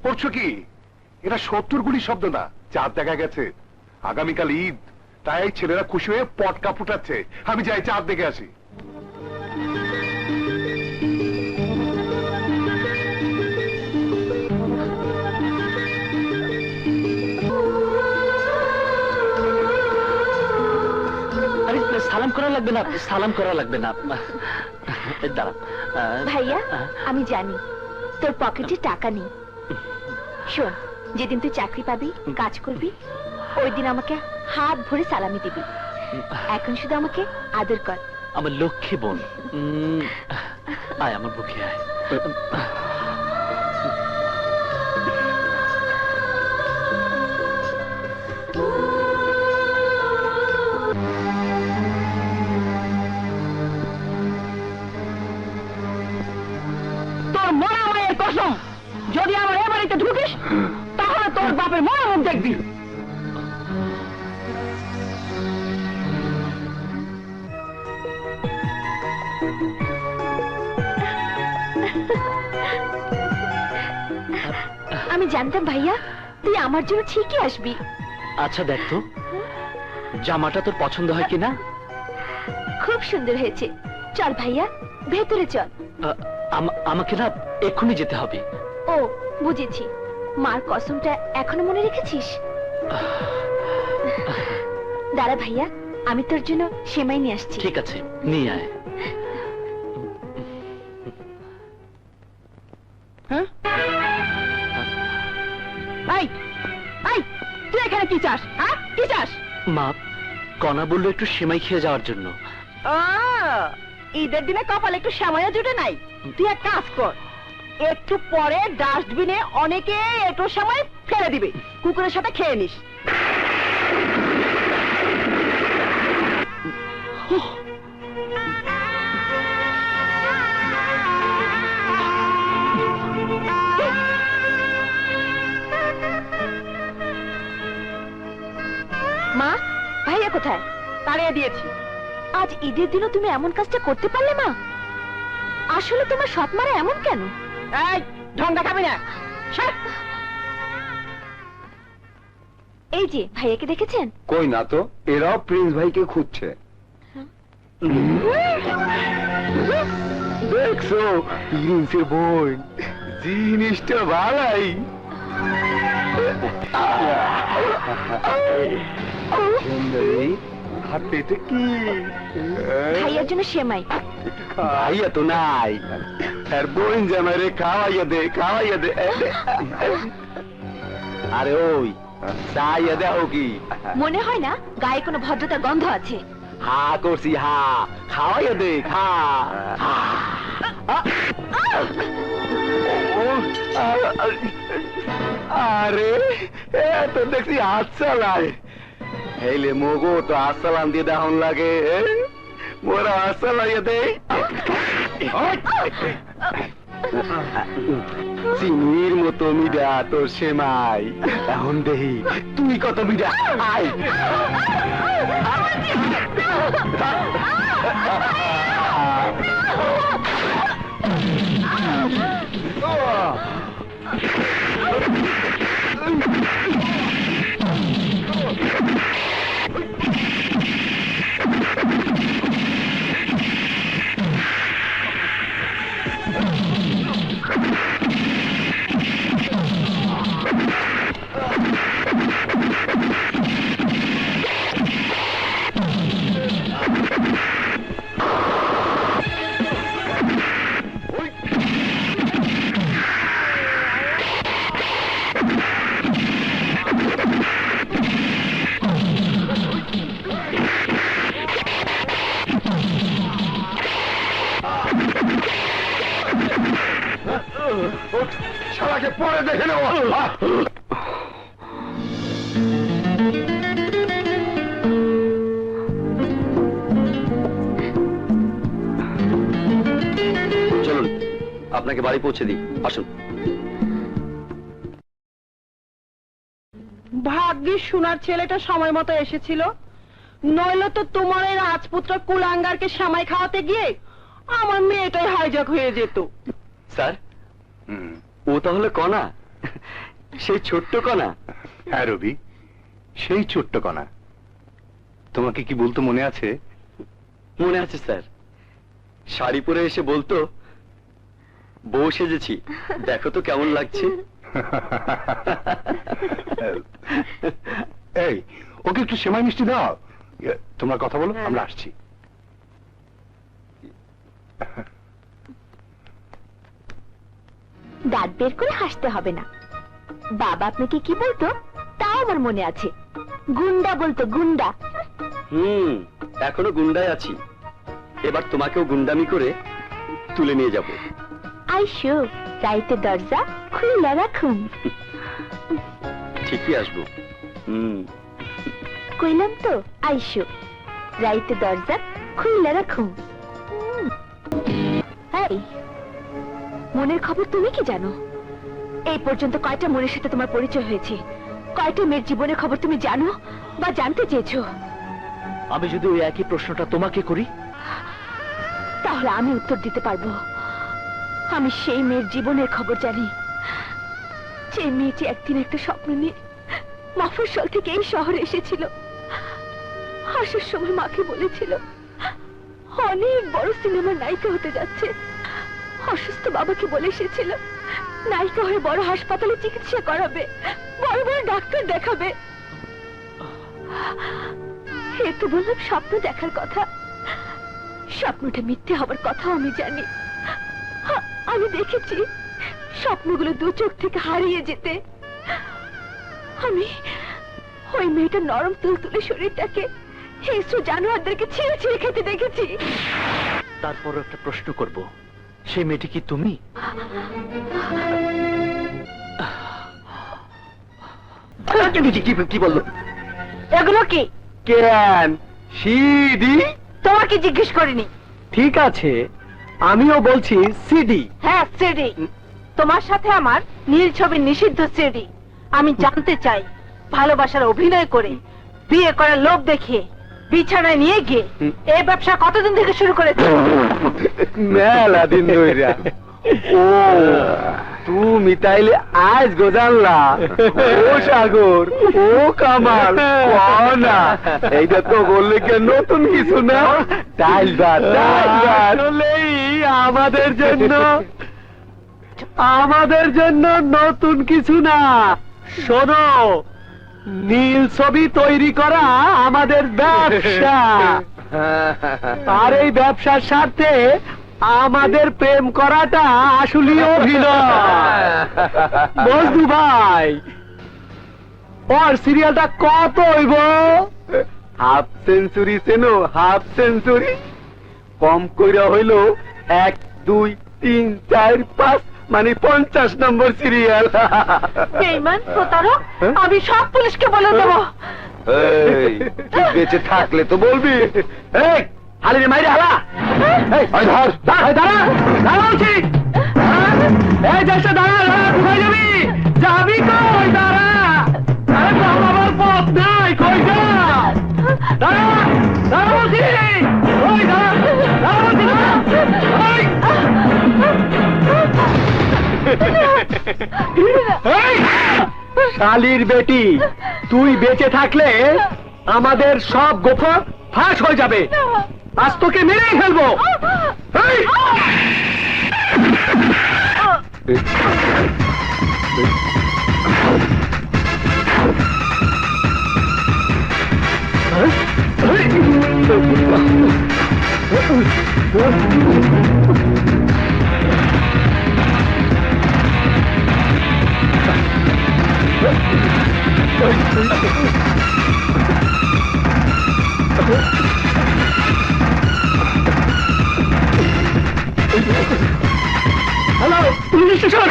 পড়ছো কি? এটা 70 গুলি শব্দ না, চাঁদ দেখা গেছে। আগামীকাল ঈদ, তাই ছেলেরা খুশি হয়ে পটকা ফুটাচ্ছে। আমি যাই চাঁদ দেখে আসি। আরে সালাম করা লাগবে না, সালাম করা লাগবে না। দাঁড়া ভাইয়া আমি জানি তোর পকেটে টাকা নেই। শোন, যেদিন তুই চাকরি পাবি, কাজ করবি, ওই দিন আমাকে হাত ভরে সালামি দিবি। এখন শুধু আমাকে আদর কর। আমার লক্ষ্মী বোন। আয় আমার বুকে আয়। তোর মরা মায়ের কসম, যদি আমার এ বাড়িতে ঢুকিস তাহলে তোর বাপের মরা মুখ দেখবি। আমি জানতাম ভাইয়া তুই আমার জন্য ঠিকই আসবি। আচ্ছা দেখ তো জামাটা তোর পছন্দ হয় কিনা। খুব সুন্দর হয়েছে। চল ভাইয়া ভেতরে চল। আমাকে না এক্ষুনি যেতে হবে। ও বুঝেছি, মার কসমটা এখনো মনে রেখেছিস? দাঁড়া ভাইয়া, আমি তোর জন্য সেমাই নিয়ে আসছি। ঠিক আছে, নিয়ে আয়। হ্যাঁ এই এই, তুই এখানে কি চাস? হ্যাঁ কি চাস? মা, কণা বললো একটু সেমাই খেয়ে যাওয়ার জন্য। ঈদের দিনে কপালে একটু সময়ও জুটে নাই। তুই এক কাজ কর, একটু পরে ডাস্টবিনে অনেকে একটু সময় ফেলে দিবে, কুকুরের সাথে খেয়ে নিস। মা, ভাইয়া কোথায়? তাড়িয়ে দিয়েছি। আজ ঈদের দিনও তুমি এমন কাজটা করতে পারলে মা? আসলে তোমার সৎ মারা এমন কেন? এই ঢং দেখাবি না। এই যে ভাইয়াকে দেখেছেন? কই না তো, এরাও প্রিন্স ভাইকে খুঁজছে। দেখছো প্রিন্সের বোন, জিনিসটা ভালাই। হাতে এটা কি? ভাইয়ার জন্য সেমাই। খাইয়া তো নাই, আর বোন জামাই রে খাওয়াইয়া দে, খাওয়াইয়া দে। আরে ওই চাইয়া দেও কি? মনে হয় না গায়ে কোনো ভদ্রতার গন্ধ আছে। হা করছি, হা খাওয়াইয়া দে, খা। আরে এত দেখছি হাত চালায়। হেলে মগো তো আসসালাম দিয়ে দেখন লাগে। মোরা আসসালাইয়া দে। চিনির মতো মিডা তোর সেমাই। এখন দেহি তুই কত মিডা। আয় শালাকে পরে দেখে নেব। চলুন আপনাকে বাড়ি পৌঁছে দিই, আসুন। ভাগ্যিস সোনার ছেলেটা সময় মতো এসেছিল, নইলে তো তোমার এই রাজপুত্র কুলাঙ্গারকে সামাই খাওয়াতে গিয়ে আমার মেয়েটাই হাইজাক হয়ে যেত। স্যার, ও তাহলে কণা, সেই ছোট্ট কণা? হ্যাঁ রবি, সেই ছোট্ট কণা। তোমাকে কি বলতো মনে আছে? মনে আছে স্যার, শাড়ি পরে এসে বলতো, বউ সেজেছি, দেখো তো কেমন লাগছে। এই ওকে একটু সেমাই মিষ্টি দাও। তোমরা কথা বলো, আমরা আসছি। দাঁত বের করে হাসতে হবে না। বাবা আপনাকে কি বলতো তাও আমার মনে আছে, গুন্ডা বলতো, গুন্ডা। এখনো গুন্ডাই আছি, এবার তোমাকেও গুন্ডামি করে তুলে নিয়ে যাব। আইসো, রাইতে দরজা খুলে রাখুন। ঠিকই আসবো। কইলাম তো, আইসো, রাইতে দরজা খুলে রাখুন। এই, মনের খবর তুমি কি জানো? এই পর্যন্ত কয়টা মনের সাথে তোমার পরিচয় হয়েছে? কয়টা মেয়ের জীবনের খবর তুমি জানো বা জানতে চেয়েছো? আমি যদি ওই একই প্রশ্নটা তোমাকে করি, তাহলে আমি উত্তর দিতে পারবো। আমি সেই মেয়ের জীবনের খবর জানি, যে মেয়েটি একদিন একটা স্বপ্ন নিয়ে মফস্বল থেকে এই শহরে এসেছিল। আসার সময় মাকে বলেছিল অনেক বড় সিনেমার নায়িকা হতে যাচ্ছে। অসুস্থ বাবাকে বলে এসেছিল নায়িকা হয়ে বড় হাসপাতালে চিকিৎসা করাবে, বড় বড় ডাক্তার দেখাবে। একটু বললাম স্বপ্ন দেখার কথা, স্বপ্নটা মিথ্যে হবার কথাও আমি জানি। আমি দেখেছি স্বপ্নগুলো দু চোখ থেকে হারিয়ে যেতে। আমি ওই মেয়েটার নরম তুলতুলে শরীরটাকে হিংস্র জানোয়ারদেরকে ছিঁড়ে ছিঁড়ে খেতে দেখেছি। তারপর একটা প্রশ্ন করব, সেই মেয়েটি কি তুমি? কি বললো? এগুলো কি? কেন সিডি? তোমাকে জিজ্ঞেস করিনি। ঠিক আছে, আমিও বলছি সিডি। হ্যাঁ, সিডি। তোমার সাথে আমার নীল ছবির নিষিদ্ধ সিডি। আমি জানতে চাই, ভালোবাসার অভিনয় করে বিয়ে করার লোভ দেখিয়ে বিছানায় নিয়ে গিয়ে এই ব্যবসা কতদিন থেকে শুরু করেছে? মেলা দিন ধইরা। ও তুমি তাইলে আজ গো জানলা? ও সাগর, ও কামাল, না এইটা তো বললে কি নতুন কিছু না? আমাদের জন্য নতুন কিছু না। শোনো, নীল ছবি তৈরি করা আমাদের ব্যবসা, আর এই ব্যবসার সাথে আমাদের প্রেম করাটা আসলে অভিনয়। বন্ধু ভাই, ওর সিরিয়ালটা কত হইব? হাফ সেঞ্চুরি চেনো? হাফ সেঞ্চুরি কম কইরা হইল 1 2 3 4 5 মানে 50 নম্বর সিরিয়াল। বেঈমান, প্রতারক, আমি সব পুলিশকে বলে দেবো। এই, তুই বেঁচে থাকলে তো বলবি। এই হালিরে মাইরে হালা। এই ধর, দাঁড়া দাঁড়া বলছি। এই যাচ্ছে, দাঁড়া দাঁড়া, কোথায় যাবি? যাবি কই? দাঁড়া। আরে আমার পথ নাই, কই যা? দাঁড়া দাঁড়া বলছি। ওই দাঁড়া দাঁড়া বলছি। ওই শালির বেটি, তুই বেঁচে থাকলে আমাদের সব গোফা ফাঁস হয়ে যাবে। আজ তোকে মেরেই ফেলবো। Hello, police station.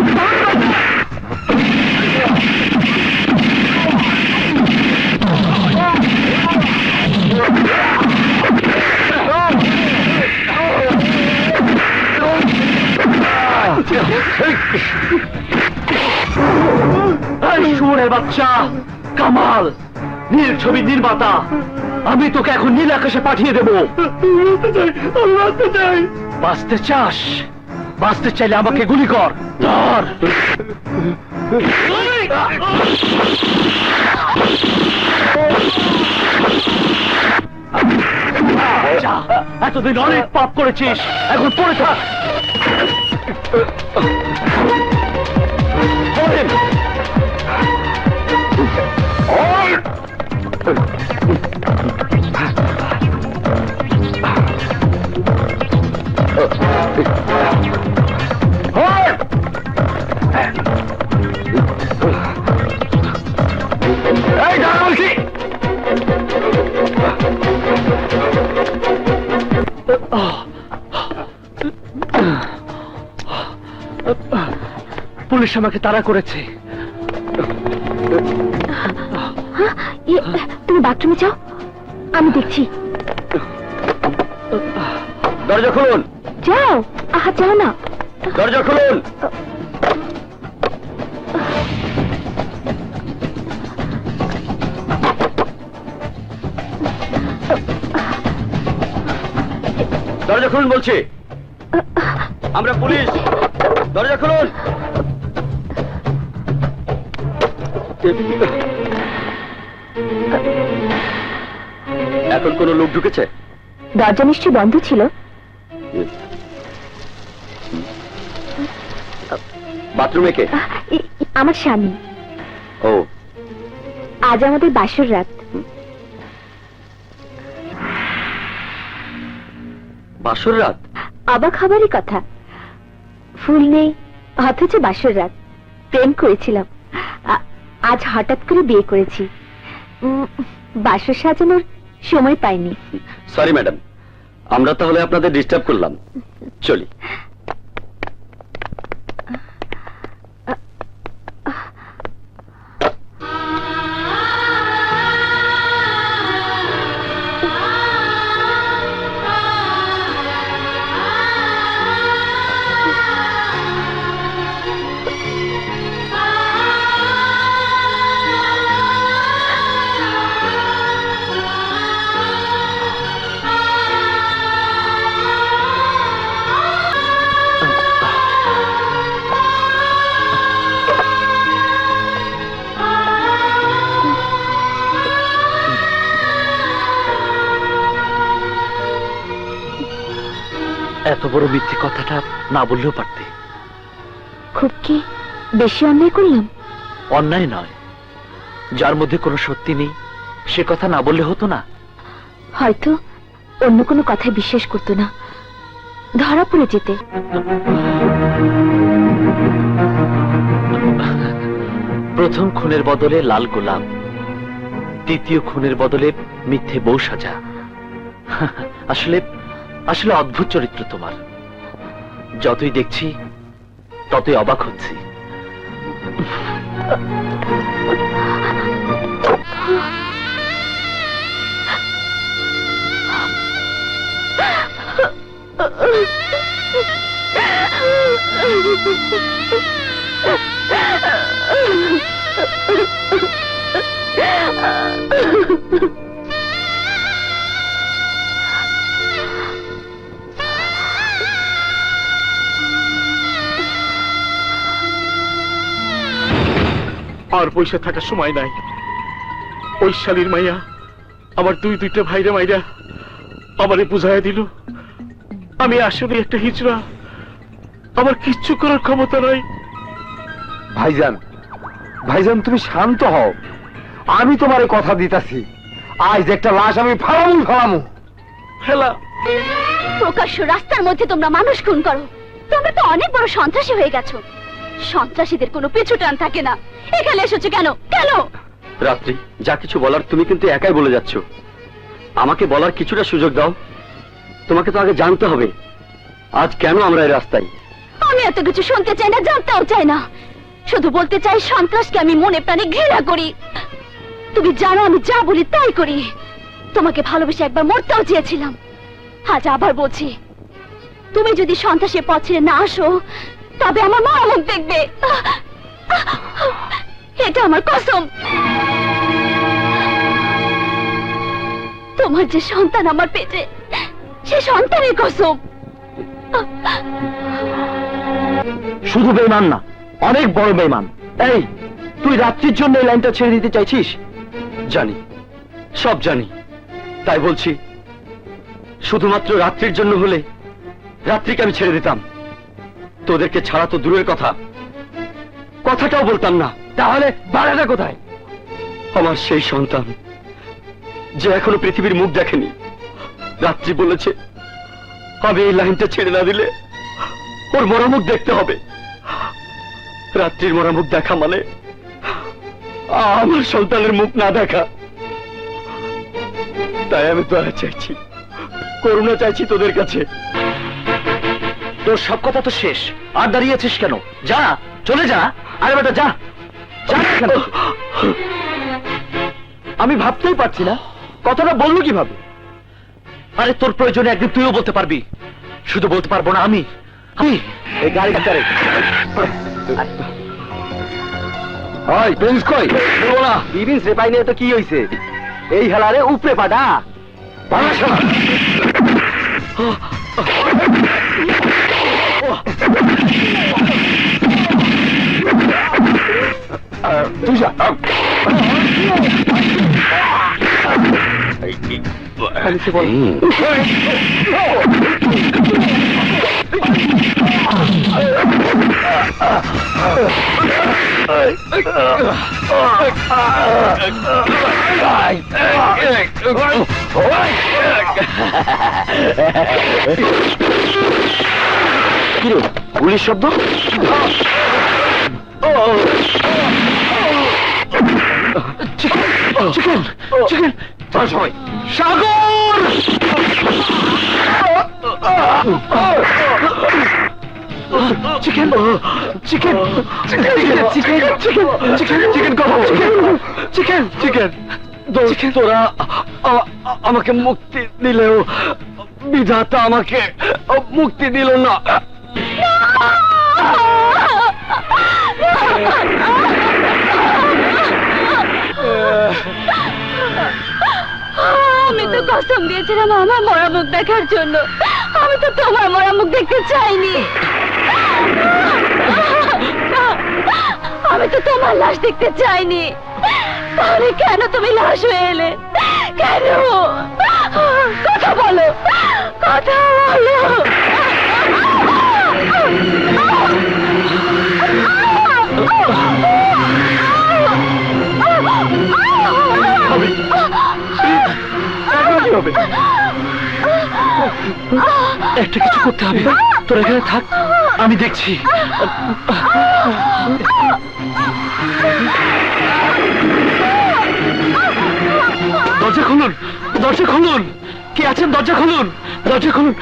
শুয়োরের বাচ্চা কামাল, নীল ছবি নির্মাতা, আমি তোকে এখন নীল আকাশে পাঠিয়ে দেবো। বাঁচতে চাস? বাঁচতে চাইলে আমাকে গুলি কর। ধর। এতদিন অনেক পাপ করেছিস, এখন পড়ে থাক। পুলিশ আমাকে তাড়া করেছে। তুমি বাথরুমে যাও, আমি দেখছি। দরজা খুলুন, যাও। আহা, যাও না। দরজা খুলুন। দরজা খুলুন বলছি, আমরা পুলিশ। দরজা খুলুন। এখন কোন লোক ঢুকেছে? দরজা নিশ্চয়ই বন্ধ ছিল। বাথরুমে কে? আমার স্বামী। ও, আজ আমাদের বাসর রাত। বাসর রাত? অবাক হবারই কথা, ফুল নেই অথচ বাসর রাত। প্রেম করেছিলাম, আজ হঠাৎ করে বিয়ে করেছি। বাসর সাজানোর সময় পাইনি। সরি ম্যাডাম, আমরা তাহলে আপনাদের ডিস্টার্ব করলাম, চলি। এত বড় মিথ্যে কথাটা না বললেও পারতে। খুব কি বেশি অন্যায় করলাম? অন্যায় নয়, যার মধ্যে কোনো সত্যি নেই সে কথা না বললে হতো না? হয়তো অন্য কোনো কথায় বিশ্বাস করতো না, ধরা পড়ে যেতে। প্রথম খুনের বদলে লাল গোলাপ, দ্বিতীয় খুনের বদলে মিথ্যে বউ সাজা। আসলে আসলে অদ্ভুত চরিত্র তোমার। যতই দেখছি ততই অবাক হচ্ছি। আর পয়সা থাকার সময় নাই। ওই শালীর মাইয়া আমার দুইটা ভাইরা মাইরা আমারে বুঝাইয়া দিল আমি আসলে একটা হিজড়া, আমার কিচ্ছু করার ক্ষমতা নাই। ভাইজান, ভাইজান তুমি শান্ত হও, আমি তোমারে কথা দিতাছি, আজ একটা লাশ আমি ফালামু। হেলা, প্রকাশ্য রাস্তার মধ্যে তোমরা মানুষ খুন করো, তোমরা তো অনেক বড় সন্ত্রাসী হয়ে গেছো। সন্ত্রাসীদের কোনো পিছু টান থাকে না। এখানে এসেছো কেন? কেন? রাত্রি, যা কিছু বলার তুমি কিন্তু একাই বলে যাচ্ছ, আমাকে বলার কিছুটা সুযোগ দাও। তোমাকে তো আগে জানতে হবে আজ কেন আমরা এই রাস্তায়। আমি এত কিছু শুনতে চাই না, জানতেও চাই না, শুধু বলতে চাই সন্ত্রাসকে আমি মনে প্রাণে ঘৃণা করি। তুমি জানো আমি যা বলি তাই করি। তোমাকে ভালোবেসে একবার মরতেও চেয়েছিলাম, আজ আবার বলছি, তুমি যদি সন্ত্রাসের পথ ছেড়ে না আসো তবে আমার মা মুখ দেখবে, এটা আমার কসম। তোমার যে সন্তান আমার পেটে, সে সন্তানের কসম। শুধু বেঈমান না, অনেক বড় বেঈমান। এই, তুই রাত্রির জন্য এই লাইনটা ছেড়ে দিতে চাইছিস? জানি, সব জানি, তাই বলছি, শুধুমাত্র রাত্রির জন্য হলে রাত্রিকে আমি ছেড়ে দিতাম, তোদেরকে ছাড়া তো দূরের কথা, কথাটাও বলতাম না। তাহলে বাড়াটা কোথায়? আমার সেই সন্তান যে এখনো পৃথিবীর মুখ দেখেনি। রাত্রি বলেছে আমি এই লাইনটা ছেড়ে না দিলে ওর মরামুখ দেখতে হবে। রাত্রির মরামুখ দেখা মানে আমার সন্তানের মুখ না দেখা। তাই আমি দয়া চাইছি, করুণা চাইছি তোদের কাছে। তোর সব কথা তো শেষ, আর দাঁড়িয়েছিস কেন? যা, চলে যা। আরে বেটা যা, যা এখান থেকে। আমি ভাবতেই পারছি না কথাটা বললো কিভাবে। আরে তোর প্রয়োজনে একদিন তুইও বলতে পারবি, শুধু বলতে পারবো না আমি। এই গাড়ি কাটারে ওই প্রিন্স কই? বলবো না। প্রিন্স রে পাইনি তো কি হইছে? এই হেলারে উপরে পাটা ভাঙা শালা। তুই যা। কিরে গুলির শব্দ? চিকেন চিকেন সবাই সাগর! Chicken chicken chicken chicken chicken chicken chicken chicken chicken. তোরা আমাকে মুক্তি দিলেও বিধাতা আমাকে মুক্তি দিল না। আমি তো কসম দিয়েছিলাম আমার মরা মুখ দেখার জন্য। আমি তো তোমার মরা মুখ দেখতে চাইনি। আমি তো তোমার লাশ দেখতে চাইনি। তাহলে কেন তুমি লাশ হয়ে এলে? কেন? কথা বলো, কথা বলো। কি হবে? একটা কিছু করতে হবে। তোরা এখানে থাক, আমি দেখছি। দরজা খুলুন, দরজা খুলুন। কে আছেন? দরজা খুলুন, দরজা খুলুন।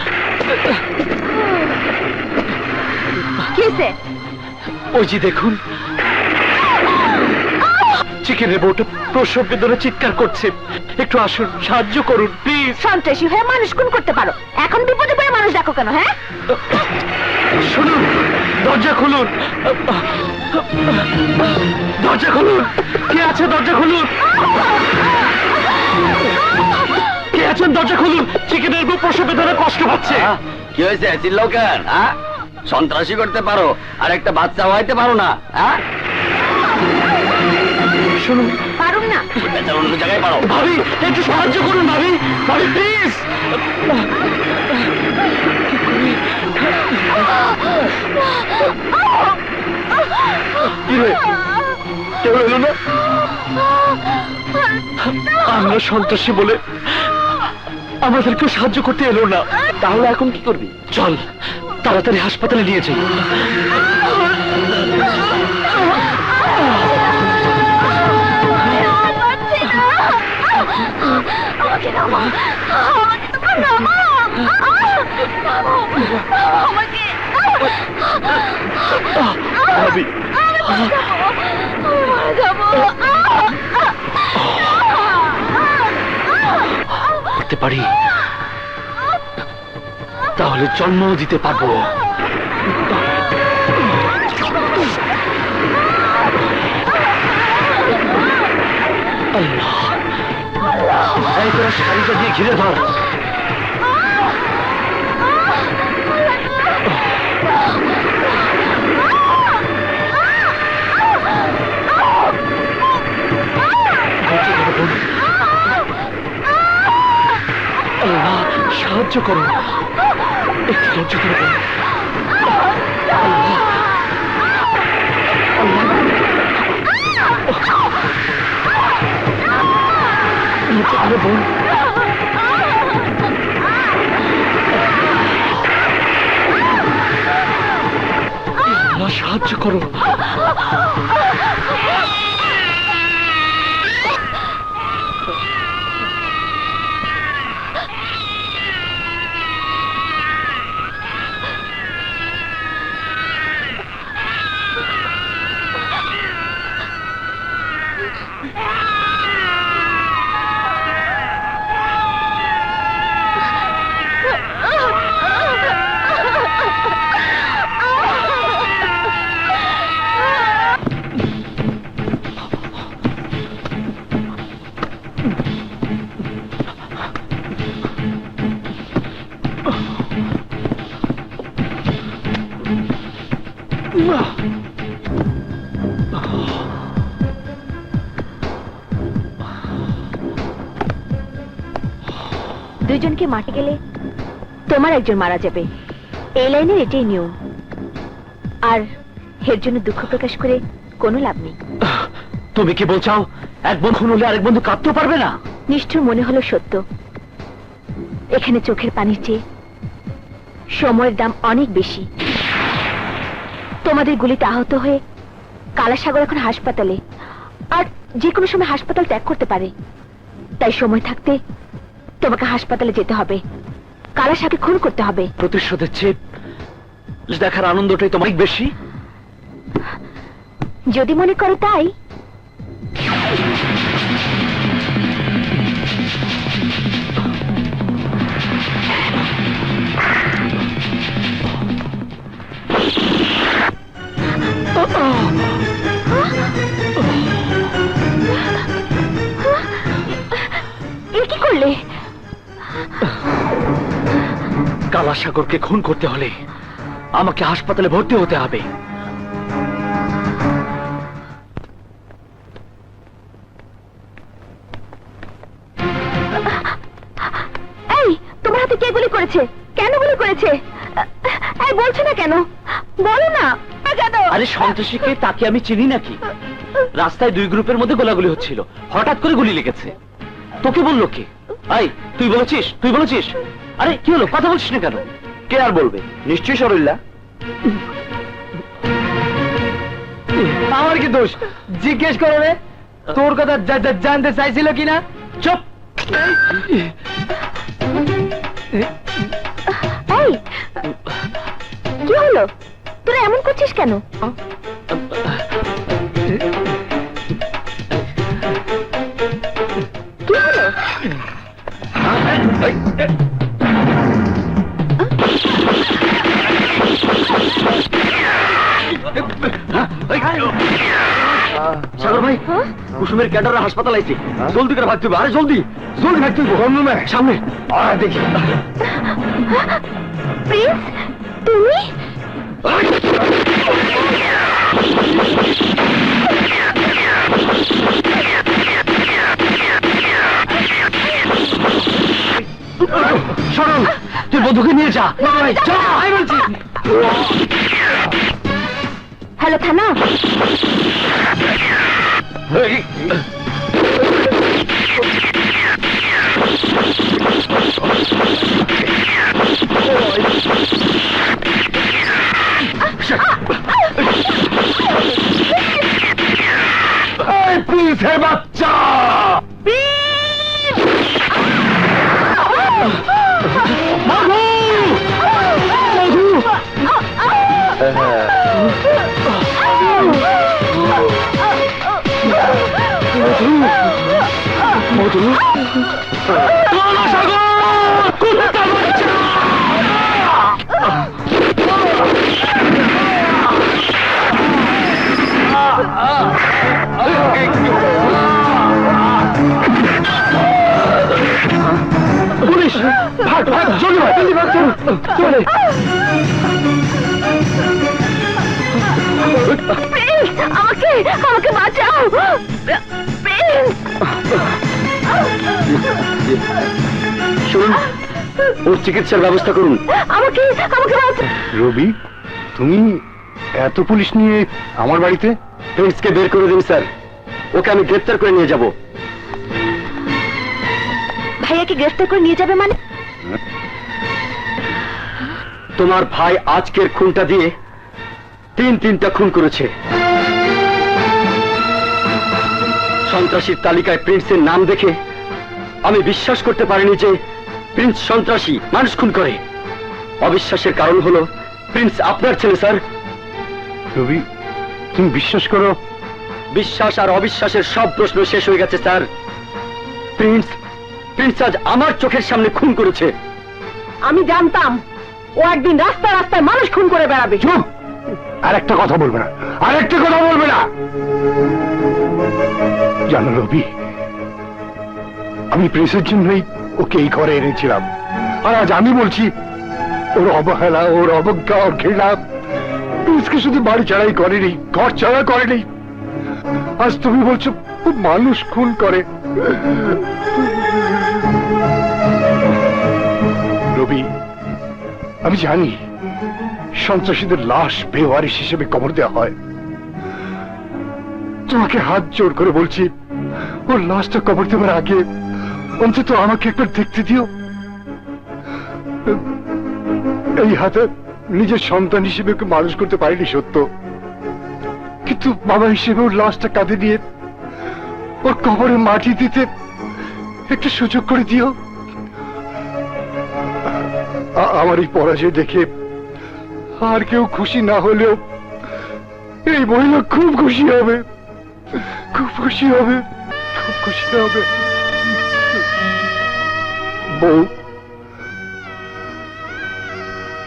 কিসে? ওই যে দেখুন, চিকেনের বউটা প্রসব বেদনা চিৎকার করছে। একটু আসুন, সাহায্য করুন প্লিজ। সন্ত্রাসী হয়ে মানুষ খুন করতে পারো, এখন বিপদে পড়ে মানুষ দেখো কেন? হ্যাঁ, শুনুন, দরজা খুলুন, দরজা খুলুন। কে আছে? দরজা খুলুন। কে আছেন? দরজা খুলুন। চিকেনের বউ প্রসব বেদনা কষ্ট পাচ্ছে। কি হয়েছে? চিল্লাও কেন? সন্ত্রাসী করতে পারো আর একটা বাচ্চা হইতে পারো না? শুনুন, পারুন না। অন্য জায়গায় পারো। ভাবি একটু সাহায্য করুন। ভাবি, ভাবি প্লিজ। কেউ এলো না? আমরা সন্ত্রাসী বলে আমাদেরকেও সাহায্য করতে এলো না। তাহলে এখন কি করবি? চল তাড়াতাড়ি হাসপাতালে নিয়ে যাই। আমাকে নামা, আমাকে তোমার নামা, আমাকে। ভাবি করতে পারি তাহলে জন্মও দিতে পারবো। আল্লাহ, এই তোরা শাড়িটা দিয়ে ঘিরে ধর। আল্লাহ, সাহায্য করো, একটু ধৈর্য ধরে বলো। আরে বোন, সাহায্য করো। দুইজনকে মাঠে গেলে তোমার একজন মারা যাবে, এই লাইনের এটাই নিয়ম। আর এর জন্য দুঃখ প্রকাশ করে কোনো লাভ নেই। তুমি কি বলছাও এক বন্ধু খুন হলে আরেক বন্ধু কাঁদতেও পারবে না? নিষ্ঠুর মনে হলো সত্য। এখানে চোখের পানির চেয়ে সময়ের দাম অনেক বেশি। তোমাদের গুলিতে আহত হয়ে কালাসাগর এখন হাসপাতালে, আর যে কোনো সময় হাসপাতাল ত্যাগ করতে পারে। তাই সময় থাকতে তোমাকে হাসপাতালে যেতে হবে, কালাসাগরকে খুন করতে হবে। প্রতিশোধের চেয়ে দেখার আনন্দটাই তোমার অনেক বেশি। যদি মনে করো তাই। এ কি করলে? কালাসাগরকে খুন করতে হলে আমাকে হাসপাতালে ভর্তি হতে হবে। এই, তোমার হাতে কে গুলি করেছে? কেন গুলি করেছে? এই বলছো না কেন? বলো না। আরে সন্ত্রাসীকে তাকে আমি চিনি নাকি? রাস্তায় দুই গ্রুপের মধ্যে গোলাগুলি হচ্ছিল, হঠাৎ করে গুলি লেগেছে। তোকে বললো কে? আই, তুই বলেছিস? তুই বলেছিস? আরে কি হলো, কথা বলছিস না কেন? কে আর বলবে? নিশ্চয়ই সরল্লা। আমার কি দোষ? জিজ্ঞেস করো রে, তোর কথা জানতে চাইছিল কিনা? চুপ! এই, কি হলো? তোরা এমন করছিস কেন? কি হলো? সাগর ভাই, কুসুমের ক্যাডাররা হাসপাতাল আইছে, জলদি করে ভাগতে হবে। আরে জলদি জলদি ভাগতে হবে। সামনে দেখি। প্রিন্স, তুমি? সরল, তুই বন্ধুকে নিয়ে যা। হ্যালো থানা। পুলিশের বাচ্চা! পুলিশ, ভাগ ভাগ, জলদি ভাগ, জলদি ভাগ, চলে। আমাকে আমাকে বাঁচাও। শুনুন, ওর চিকিৎসার ব্যবস্থা করুন। আমাকে আমাকে বাঁচাও। রবি, তুমি এত পুলিশ নিয়ে আমার বাড়িতে? প্রিন্সকে বের করে দিন স্যার, ওকে আমি গ্রেফতার করে নিয়ে যাব। ভাইয়াকে গ্রেফতার করে নিয়ে যাবে মানে? তোমার ভাই আজকের খুনটা দিয়ে তিনটা খুন করেছে। সন্ত্রাসীর তালিকায় প্রিন্সের নাম দেখে আমি বিশ্বাস করতে পারিনি যে প্রিন্স সন্ত্রাসী, মানুষ খুন করে। অবিশ্বাসের কারণ হলো প্রিন্স আপনার ছেলে স্যার। রবি, তুমি বিশ্বাস করো? বিশ্বাস আর অবিশ্বাসের সব প্রশ্ন শেষ হয়ে গেছে স্যার। প্রিন্স আজ আমার চোখের সামনে খুন করেছে। আমি জানতাম ও একদিন রাস্তায় রাস্তায় মানুষ খুন করে বেড়াবে। চুপ! আর একটা কথা বলবে না, আর একটা কথা বলবে না। জানো রবি, আমি প্রেসের জন্যই ওকে এই ঘরে এনেছিলাম, আর আজ আমি বলছি ওর অবহেলা, ওর অবজ্ঞা, ওর ঘৃণা প্রেসকে আমাকে শুধু বাড়ি ছাড়াই করেনি, ঘর ছাড়া করেনি, আজ তুমি বলছো মানুষ খুন করে। রবি, আমি জানি সন্ত্রাসীদের লাশ বেওয়ারিশ হিসেবে কবর দেওয়া হয়। তোমাকে হাত জোর করে বলছি, ওর লাশটা কবর দেওয়ার আগে অন্তত আমাকে একবার দেখতে দিও। এই হাতে নিজের সন্তান হিসেবে ওকে মানুষ করতে পারিনি সত্য, কিন্তু বাবা হিসেবে ওর লাশটা কাঁধে নিয়ে ওর কবরে মাটি দিতে একটু সুযোগ করে দিও। আমার এই পরাজয় দেখে আর কেউ খুশি না হলেও এই মহিলা খুব খুশি হবে, খুব খুশি হবে, খুব খুশি হবে। বউ,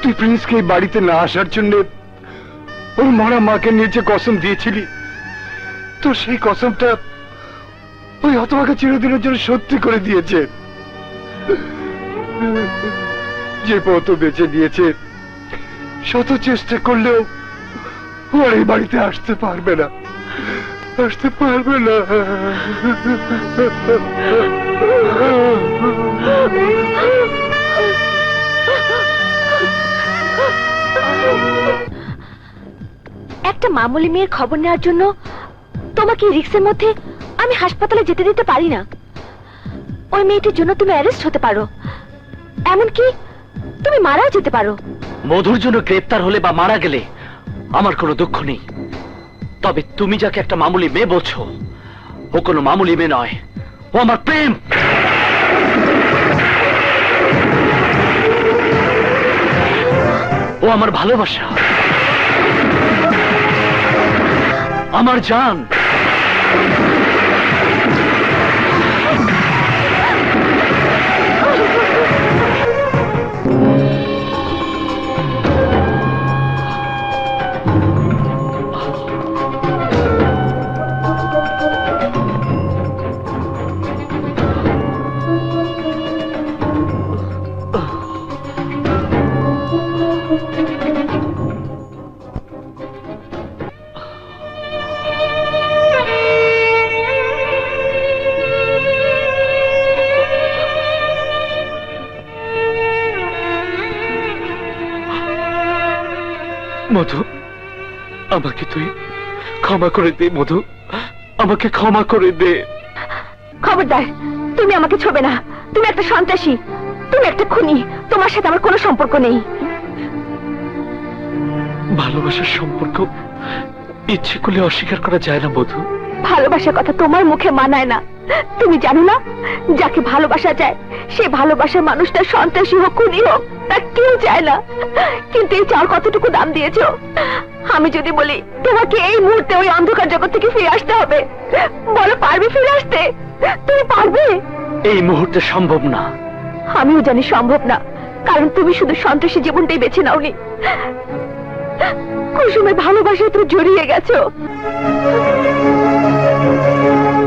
তুই প্রিন্সকে এই বাড়িতে না আসার জন্য ওর মরা মাকে নিয়ে যে কসম দিয়েছিলি, তো সেই কসমটা ওই হতভাগা চিরদিনের জন্য সত্যি করে দিয়েছে। যে পথ বেঁচে দিয়েছে, শত চেষ্টা করলেও ও আর এই বাড়িতে আসতে পারবে না, আসতে পারবে না। একটা মামুলি মেয়ের খবর নেওয়ার জন্য তোমাকে রিক্সের মধ্যে আমি হাসপাতালে যেতে দিতে পারি না। ওই মেয়েটির জন্য তুমি অ্যারেস্ট হতে পারো, এমনকি তুমি মারাও যেতে পারো। মধুর জন্য গ্রেপ্তার হলে বা মারা গেলে আমার কোনো দুঃখ নেই, তবে তুমি যাকে একটা মামুলি মেয়ে বলছো, ও কোনো মামুলি মেয়ে নয়, ও আমার প্রেম। ও আমার ভালোবাসা, আমার জান। মধু, আমাকে তুই ক্ষমা করে দে। মধু, আমাকে ক্ষমা করে দে। খবরদার, তুমি আমাকে ছোবে না। তুমি একটা সন্ত্রাসী, তুমি একটা খুনি, তোমার সাথে আমার কোনো সম্পর্ক নেই। ভালোবাসার সম্পর্ক ইচ্ছে করলে অস্বীকার করা যায় না মধু। ভালোবাসার কথা তোমার মুখে মানায় না। তুমি জানো না, যাকে ভালোবাসা যায় সে ভালোবাসার মানুষটা সন্ত্রাসী হোক, খুনি হোক, তা কেউ চায় না। কিন্তু এই চাওয়ার কতটুকু দাম দিয়েছো? আমি যদি বলি তোমাকে এই মুহূর্তে ওই অন্ধকার জগৎ থেকে ফিরে আসতে হবে, বলো পারবে ফিরে আসতে? তুমি পারবে? এই মুহূর্তে সম্ভব না। আমিও জানি সম্ভব না, কারণ তুমি শুধু সন্ত্রাসী জীবনটাই বেছে নাওনি, কুসুমের ভালোবাসায় তুমি জড়িয়ে গেছো।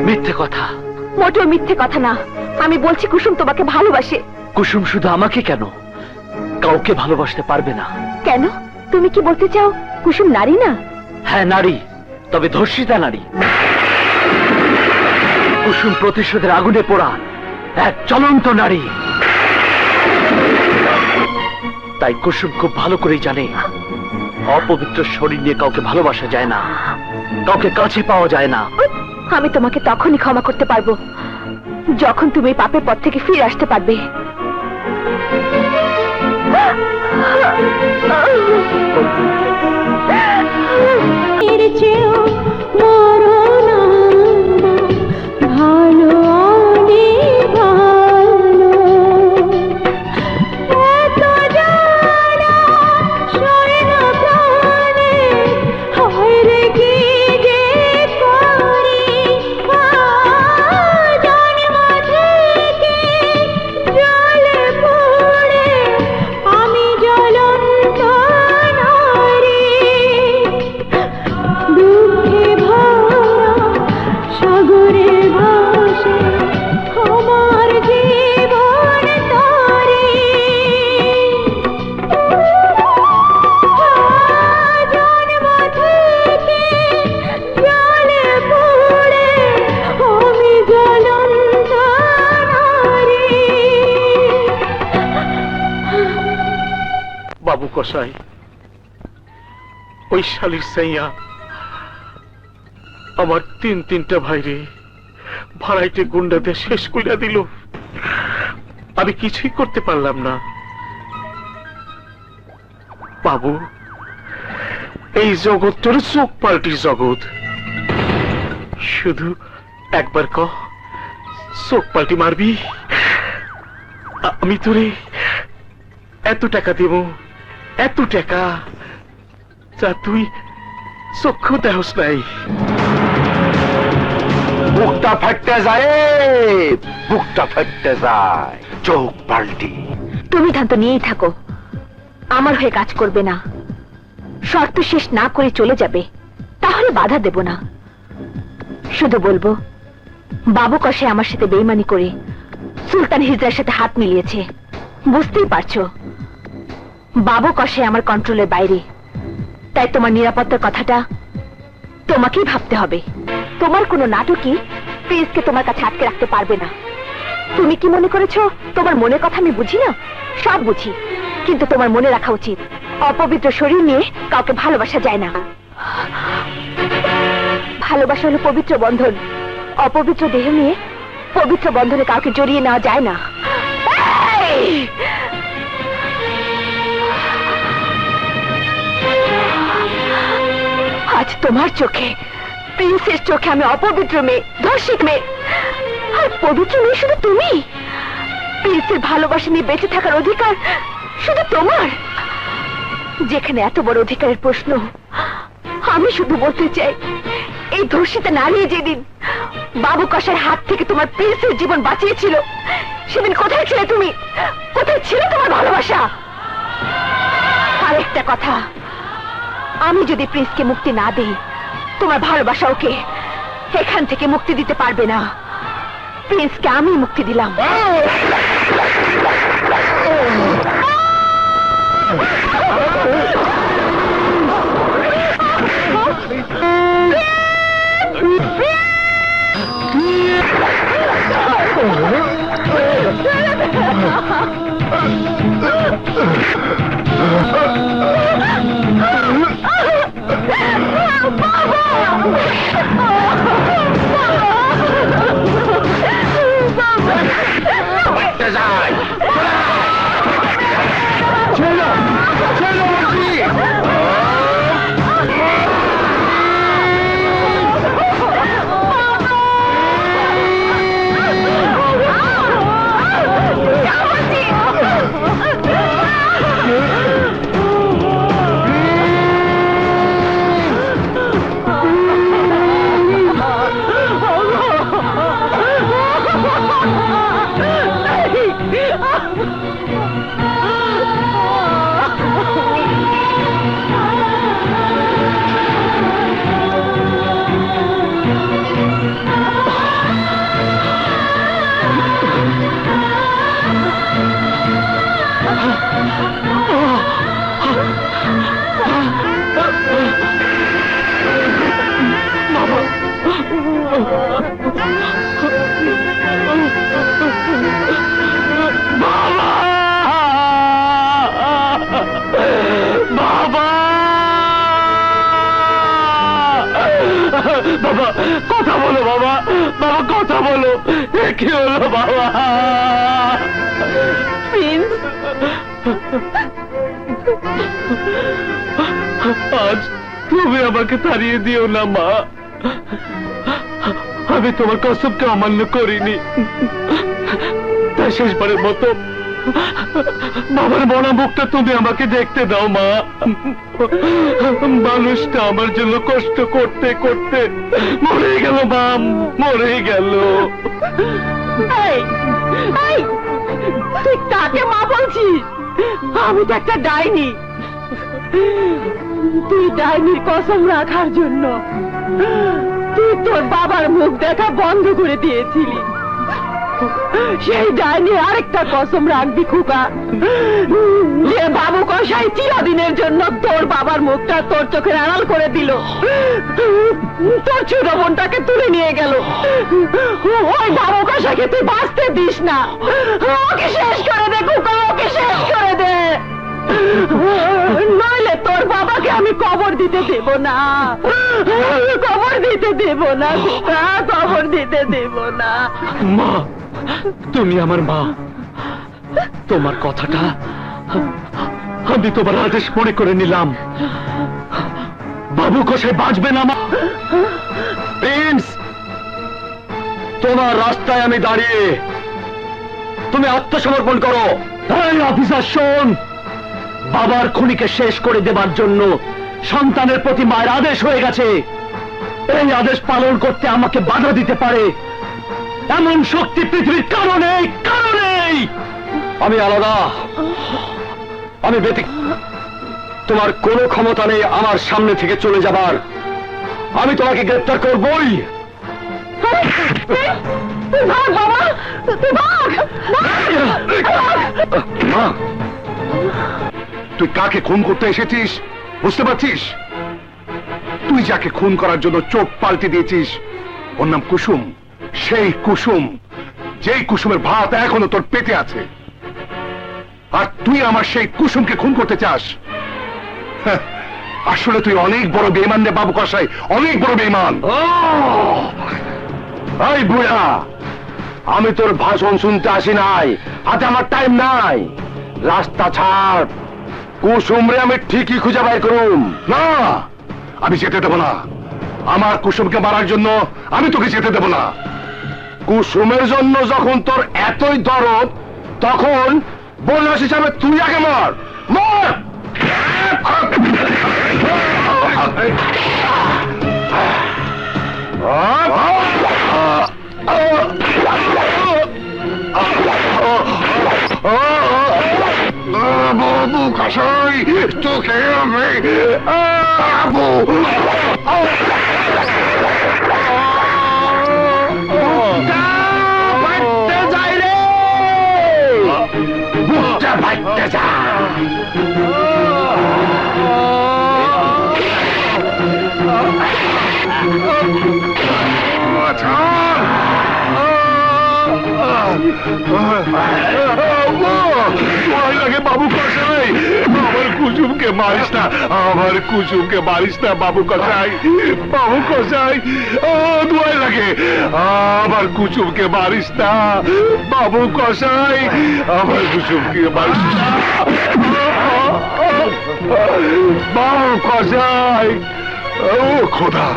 মিথ্যে কথা। মোটেও মিথ্যে কথা না। আমি বলছি কুসুম তোমাকে ভালোবাসে। কুসুম শুধু আমাকে কেন, কাউকে ভালোবাসতে পারবে না। কেন? তুমি কি বলতে চাও কুসুম নারী না? হ্যাঁ নারী, তবে ধর্ষিতা নারী। কুসুম প্রতিশোধের আগুনে পোড়া এক জ্বলন্ত নারী। তাই কুসুম খুব ভালো করেই জানে অপবিত্র শরীর নিয়ে কাউকে ভালোবাসা যায় না, কাউকে কাছে পাওয়া যায় না। আমি তোমাকে তখনই ক্ষমা করতে পারবো যখন তুমি এই পাপের পথ থেকে ফিরে আসতে পারবে। কসাই, ওই শালির সাইয়া আমার তিনটা ভাইরে ভাড়াইতে গুন্ডাতে শেষ কইরা দিল। আমি কিছুই করতে পারলাম না। বাবু, এই জগৎ তোর চোখ পাল্টির জগৎ। শুধু একবার কহ, চোখ পাল্টি মারবি, আমি তোরে এত টাকা দেব, এত টাকা যা তুই চক্ষু দেহস নাই। বুকটা ফাটতে যায়, বুকটা ফাটতে যায়, চোখ পাল্টি। তুমি ধান্ত নিয়েই থাকো, আমার হয়ে কাজ করবে না। শর্ত শেষ না করে চলে যাবে, তাহলে বাধা দেব না। শুধু বলবো, বাবু কষে আমার সাথে বেইমানি করে সুলতান হিজরার সাথে হাত মিলিয়েছে। বুঝতেই পারছো, বাবু কষে আমার কন্ট্রোলের বাইরে। তাই তোমার নিরাপত্তার কথাটা তোমাকেই ভাবতে হবে। তোমার কোনো নাটকই প্রিন্সকে তোমার কাছে আটকে রাখতে পারবে না। তুমি কি মনে করেছো তোমার মনের কথা আমি বুঝি না? সব বুঝি, কিন্তু তোমার মনে রাখা উচিত, অপবিত্র শরীর নিয়ে কাউকে ভালোবাসা যায় না। ভালোবাসা হলো পবিত্র বন্ধন, অপবিত্র দেহ নিয়ে পবিত্র বন্ধনে কাউকে জড়িয়ে নেওয়া যায় না। আজ তোমার চোখে, প্রিন্সের চোখে আমি অপবিত্র মেয়ে, ধর্ষিত মেয়ে। আর পবিত্র মেয়ে শুধু তুমি। প্রিন্সের ভালোবাসা নিয়ে বেঁচে থাকার অধিকার শুধু তোমার। যেখানে এত বড় অধিকারের প্রশ্ন, আমি শুধু বলতে চাই, এই ধর্ষিতা নারী যেদিন বাবু কষার হাত থেকে তোমার প্রিন্সের জীবন বাঁচিয়েছিল, সেদিন কোথায় ছিলে তুমি? কোথায় ছিল তোমার ভালোবাসা? আরেকটা কথা, আমি যদি প্রিন্সকে মুক্তি না দিই, তোমার ভালোবাসা ওকে এখান থেকে মুক্তি দিতে পারবে না। প্রিন্সকে আমি মুক্তি দিলাম। বাবা কথা বলো, বাবা, বাবা কথা বলো, কি হলো বাবা? আজ তুমি আমাকে তাড়িয়ে দিও না মা। আমি তোমার কসমকে অমান্য করিনি। তাই শেষবারের মতো বাবার মরা মুখটা তুমি আমাকে দেখতে দাও মা। মানুষটা আমার জন্য কষ্ট করতে করতে মরে গেল মা, মরে গেল। তুই কাকে মা বলছিস? আমি তো একটা ডাইনি। তুই ডাইনির কসম রাখার জন্য তুই তোর বাবার মুখ দেখা বন্ধ করে দিয়েছিলি। সেই ডাইনি আরেকটা কসম রাখবি খোকা, যে বাবু কসাই চিরদিনের জন্য তোর বাবার মুখটা তোর চোখের আড়াল করে দিল, তোর ছোট বোনটাকে তুলে নিয়ে গেল। ওই বাবু কসাইকে তুই বাঁচতে দিস না, ওকে শেষ করে দে খোকা, ওকে শেষ করে দে। তোর বাবাকে আমি কবর দিতে দেব না, কবর দিতে দেব না খোকা, কবর দিতে দেব না। মা, তুমি আমার মা, তোমার কথাটা আমি তোমার আদেশ মনে করে নিলাম। বাবু কষাই বাঁচবে না মা। প্রিন্স, তোমার রাস্তায় আমি দাঁড়িয়ে, তুমি আত্মসমর্পণ করো। এই অফিসার শোন, বাবার খুনিকে শেষ করে দেবার জন্য সন্তানের প্রতি মায়ের আদেশ হয়ে গেছে। এই আদেশ পালন করতে আমাকে বাধা দিতে পারে এমন শক্তি পৃথিবীর কারণেই কারণেই আমি আলাদা, আমি ব্যতিক। তোমার কোনো ক্ষমতা নেই আমার সামনে থেকে চলে যাবার। আমি তোমাকে গ্রেফতার করবই। মা, তুই কাকে খুন করতে এসেছিস বুঝতে পারছিস? তুই যাকে খুন করার জন্য চোখ পাল্টে দিয়েছিস ওর নাম কুসুম। সেই কুসুম, যেই কুসুমের ভাত এখনো তোর পেটে আছে, আর তুই আমার সেই কুসুমকে খুন করতে চাস। হ্যাঁ, আসলে তুই অনেক বড় বেঈমান রে বাবু কসাই, অনেক বড় বেঈমান। এই বুড়া, আমি তোর ভাষণ শুনতে আসি নাই, হাতে আমার টাইম নাই। রাস্তা ছাড়, কুসুমরে আমি ঠিকই খুঁজে বাইর করুম। না, আমি যেতে দেবো না। আমার কুসুমকে মারার জন্য আমি তোকে যেতে দেবো না। কুসুমের জন্য যখন তোর এতই দরদ, তখন বোনাস হিসাবে তুই আগে মর, মর। বাবু কসাই, তোকে আমি যাই রে, বুকটা ভাইতে যা। বাবু কসাই, আমার কুসুমকে মারিস না, আমার কুসুমকে মারিস না বাবু কসাই, বাবু কসাই, দোয়াই লাগে, আমার কুসুমকে মারিস না বাবু কসাই, আমার কুসুমকে মারিস না বাবু কসাই। ও খোদা,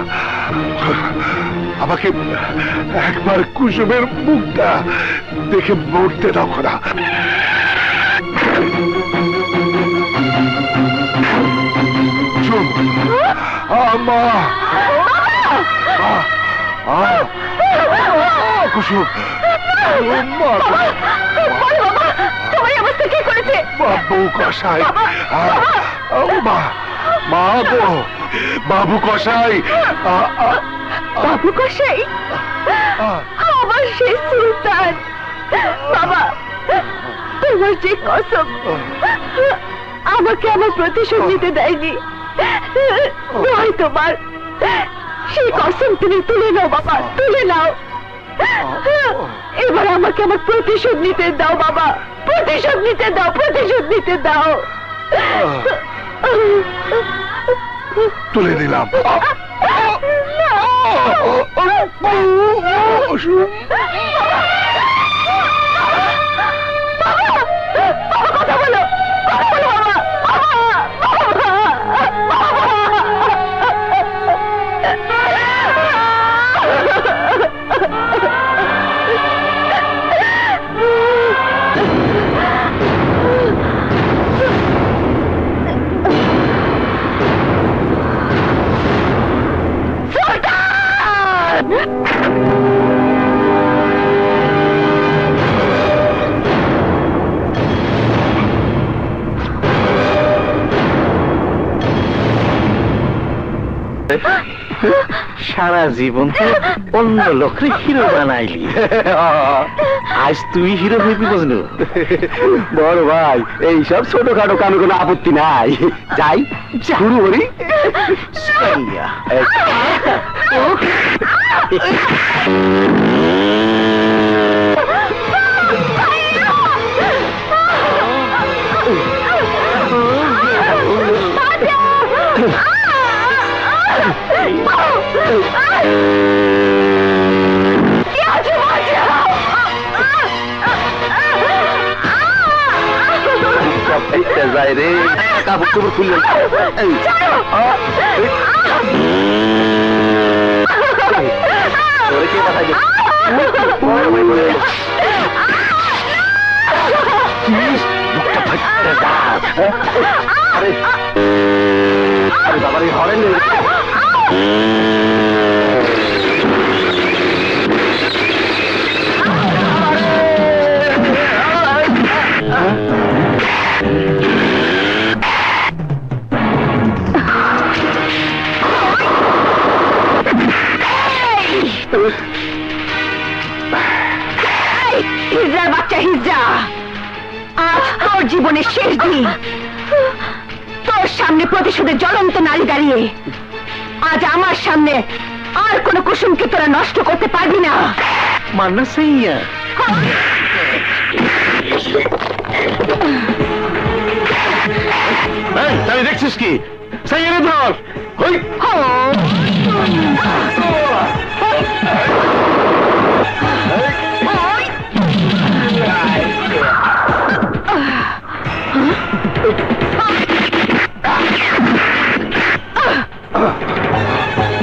আমাকে একবার কুসুমের মুখটা দেখে মরতে দাও খোদা। কুসুম, বাবু কসাই, মা গো, বাবু কসাই, বাবু কসাই, আমার সেই সুলতান। বাবা, তোমার যে কসম আমাকে আমার প্রতিশোধ নিতে দেয়নি, নয় তোমার, সেই কসম তুমি তুলে নাও বাবা, তুলে নাও। এবার আমাকে আমার প্রতিশোধ নিতে দাও বাবা, প্রতিশোধ নিতে দাও, প্রতিশোধ নিতে দাও। তুলে নিলাম। কথা বলো, কথা বলো সারা জীবন তো অন্য লোকের হিরো বানাইলি, আজ তুই হিরো হইবি বুঝলো? বড় ভাই, এইসব ছোটখাটো কামে কোনো আপত্তি নাই। যাই শুরু করি। হায় রে কাপড় চোপড় খুললেন কে পাঠাই বাবারে হরেন হিজড়ার বাচ্চা হিজড়া, আজ তোর জীবনের শেষ দিন। তোর সামনে প্রতিশোধের জ্বলন্ত নারী দাঁড়িয়ে, আজ আমার সামনে আর কোন কুসুমকে তোরা নষ্ট করতে পারবি না। মান্না সাইয়া তাই দেখছিস কি সাইয়ারে ধর হই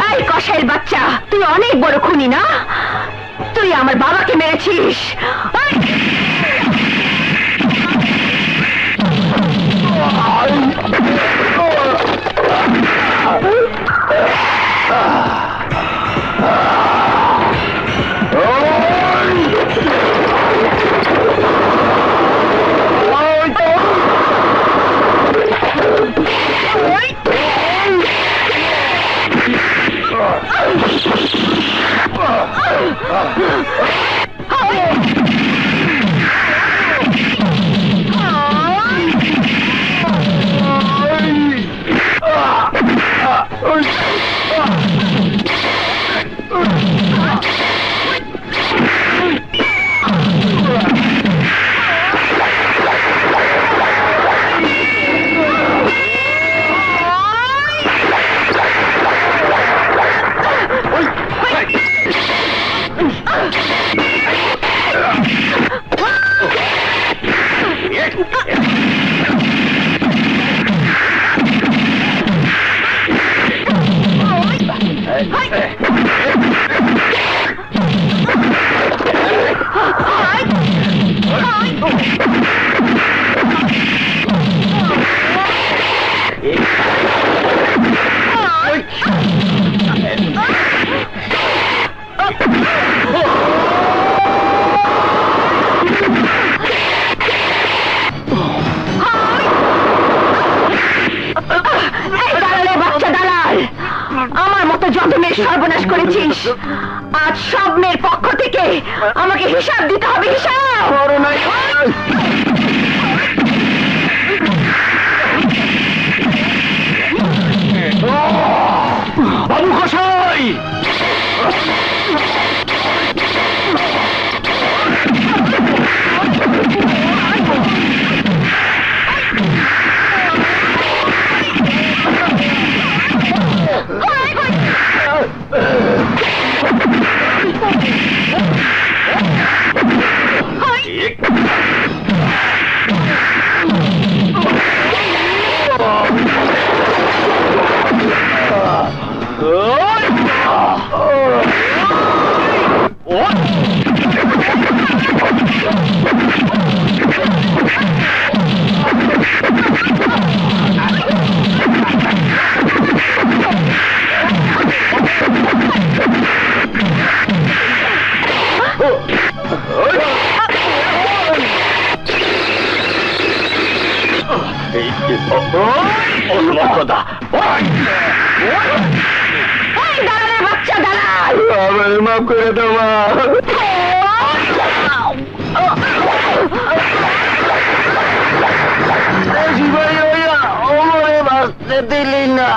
এই কসাইয়ের বাচ্চা, তুই অনেক বড় খুনি না? তুই আমার বাবাকে মেরেছিস। আমার মতো যত মেয়ের সর্বনাশ করেছিস, আজ সব মেয়ের পক্ষ থেকে আমাকে হিসাব দিতে হবে। হিসাব বাবু কসাই বাচ্চা দালাল, মাফ করে দাও মা। বাঁচতে দিলি না।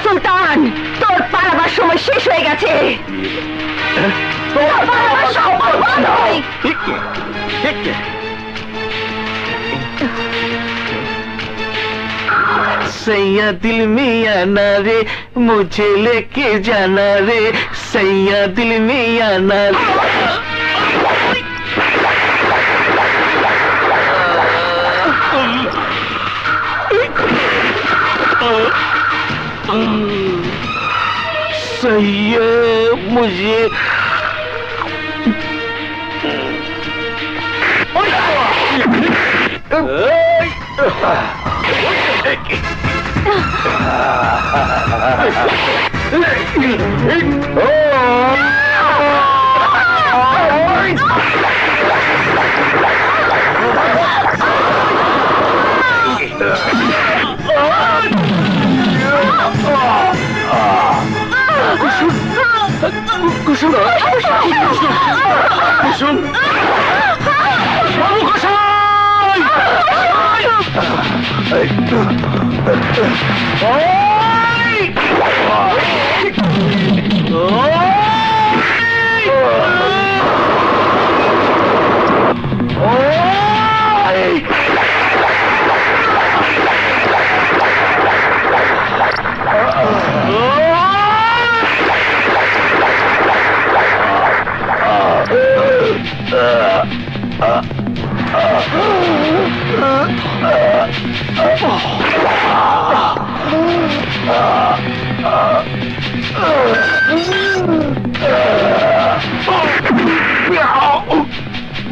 সুলতান, তোর পালাবার সময় শেষ হয়ে গেছে। তোর পালাবার সময় বন্ধ। सैया दिल में आना रे, मुझे लेके जाना रे, सैया दिल में आना रे। सैया मुझे कुसुम कुसुम बाबू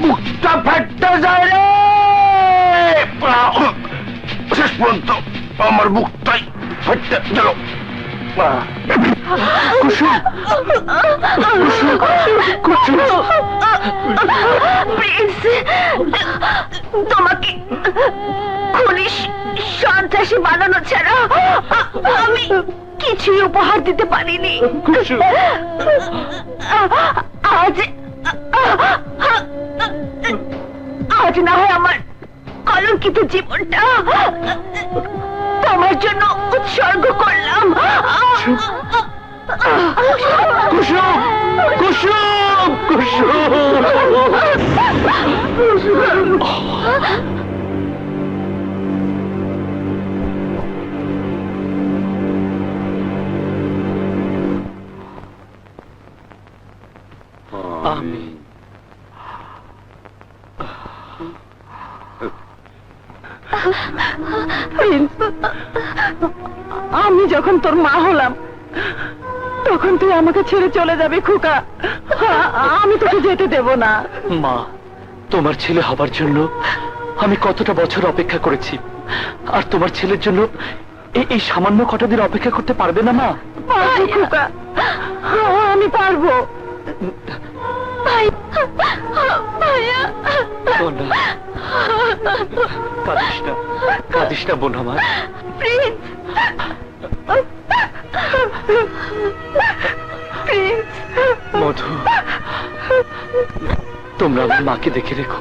মুখটা ফাটতে যায় রে, শেষ পর্যন্ত আমার মুখটাই ফাটতে গেল। কুসুম কুসুম প্রিন্স, তোমাকে খুনি সন্ত্রাসী বানানো ছাড়া আমি কিছুই উপহার দিতে পারিনি। আজ আজ না হয় আমার কলঙ্কিত জীবনটা তোমার জন্য উৎসর্গ করলাম। কুসুম কুসুম কুসুম আমিন। প্রিন্স, আমি যখন তোর মা হলাম তখন তুই আমাকে ছেড়ে চলে যাবি খোকা। আমি তোকে যেতে দেব না। মা, তোমার ছেলে হবার জন্য আমি কতটা বছর অপেক্ষা করেছি, আর তোমার ছেলের জন্য এই সামান্য কটা দিন অপেক্ষা করতে পারবে না মা? পারবো খোকা, আমি পারবো। কাঁদিস না, কাঁদিস না বোন আমার। মধু, তোমরা আমার মাকে দেখে রেখো।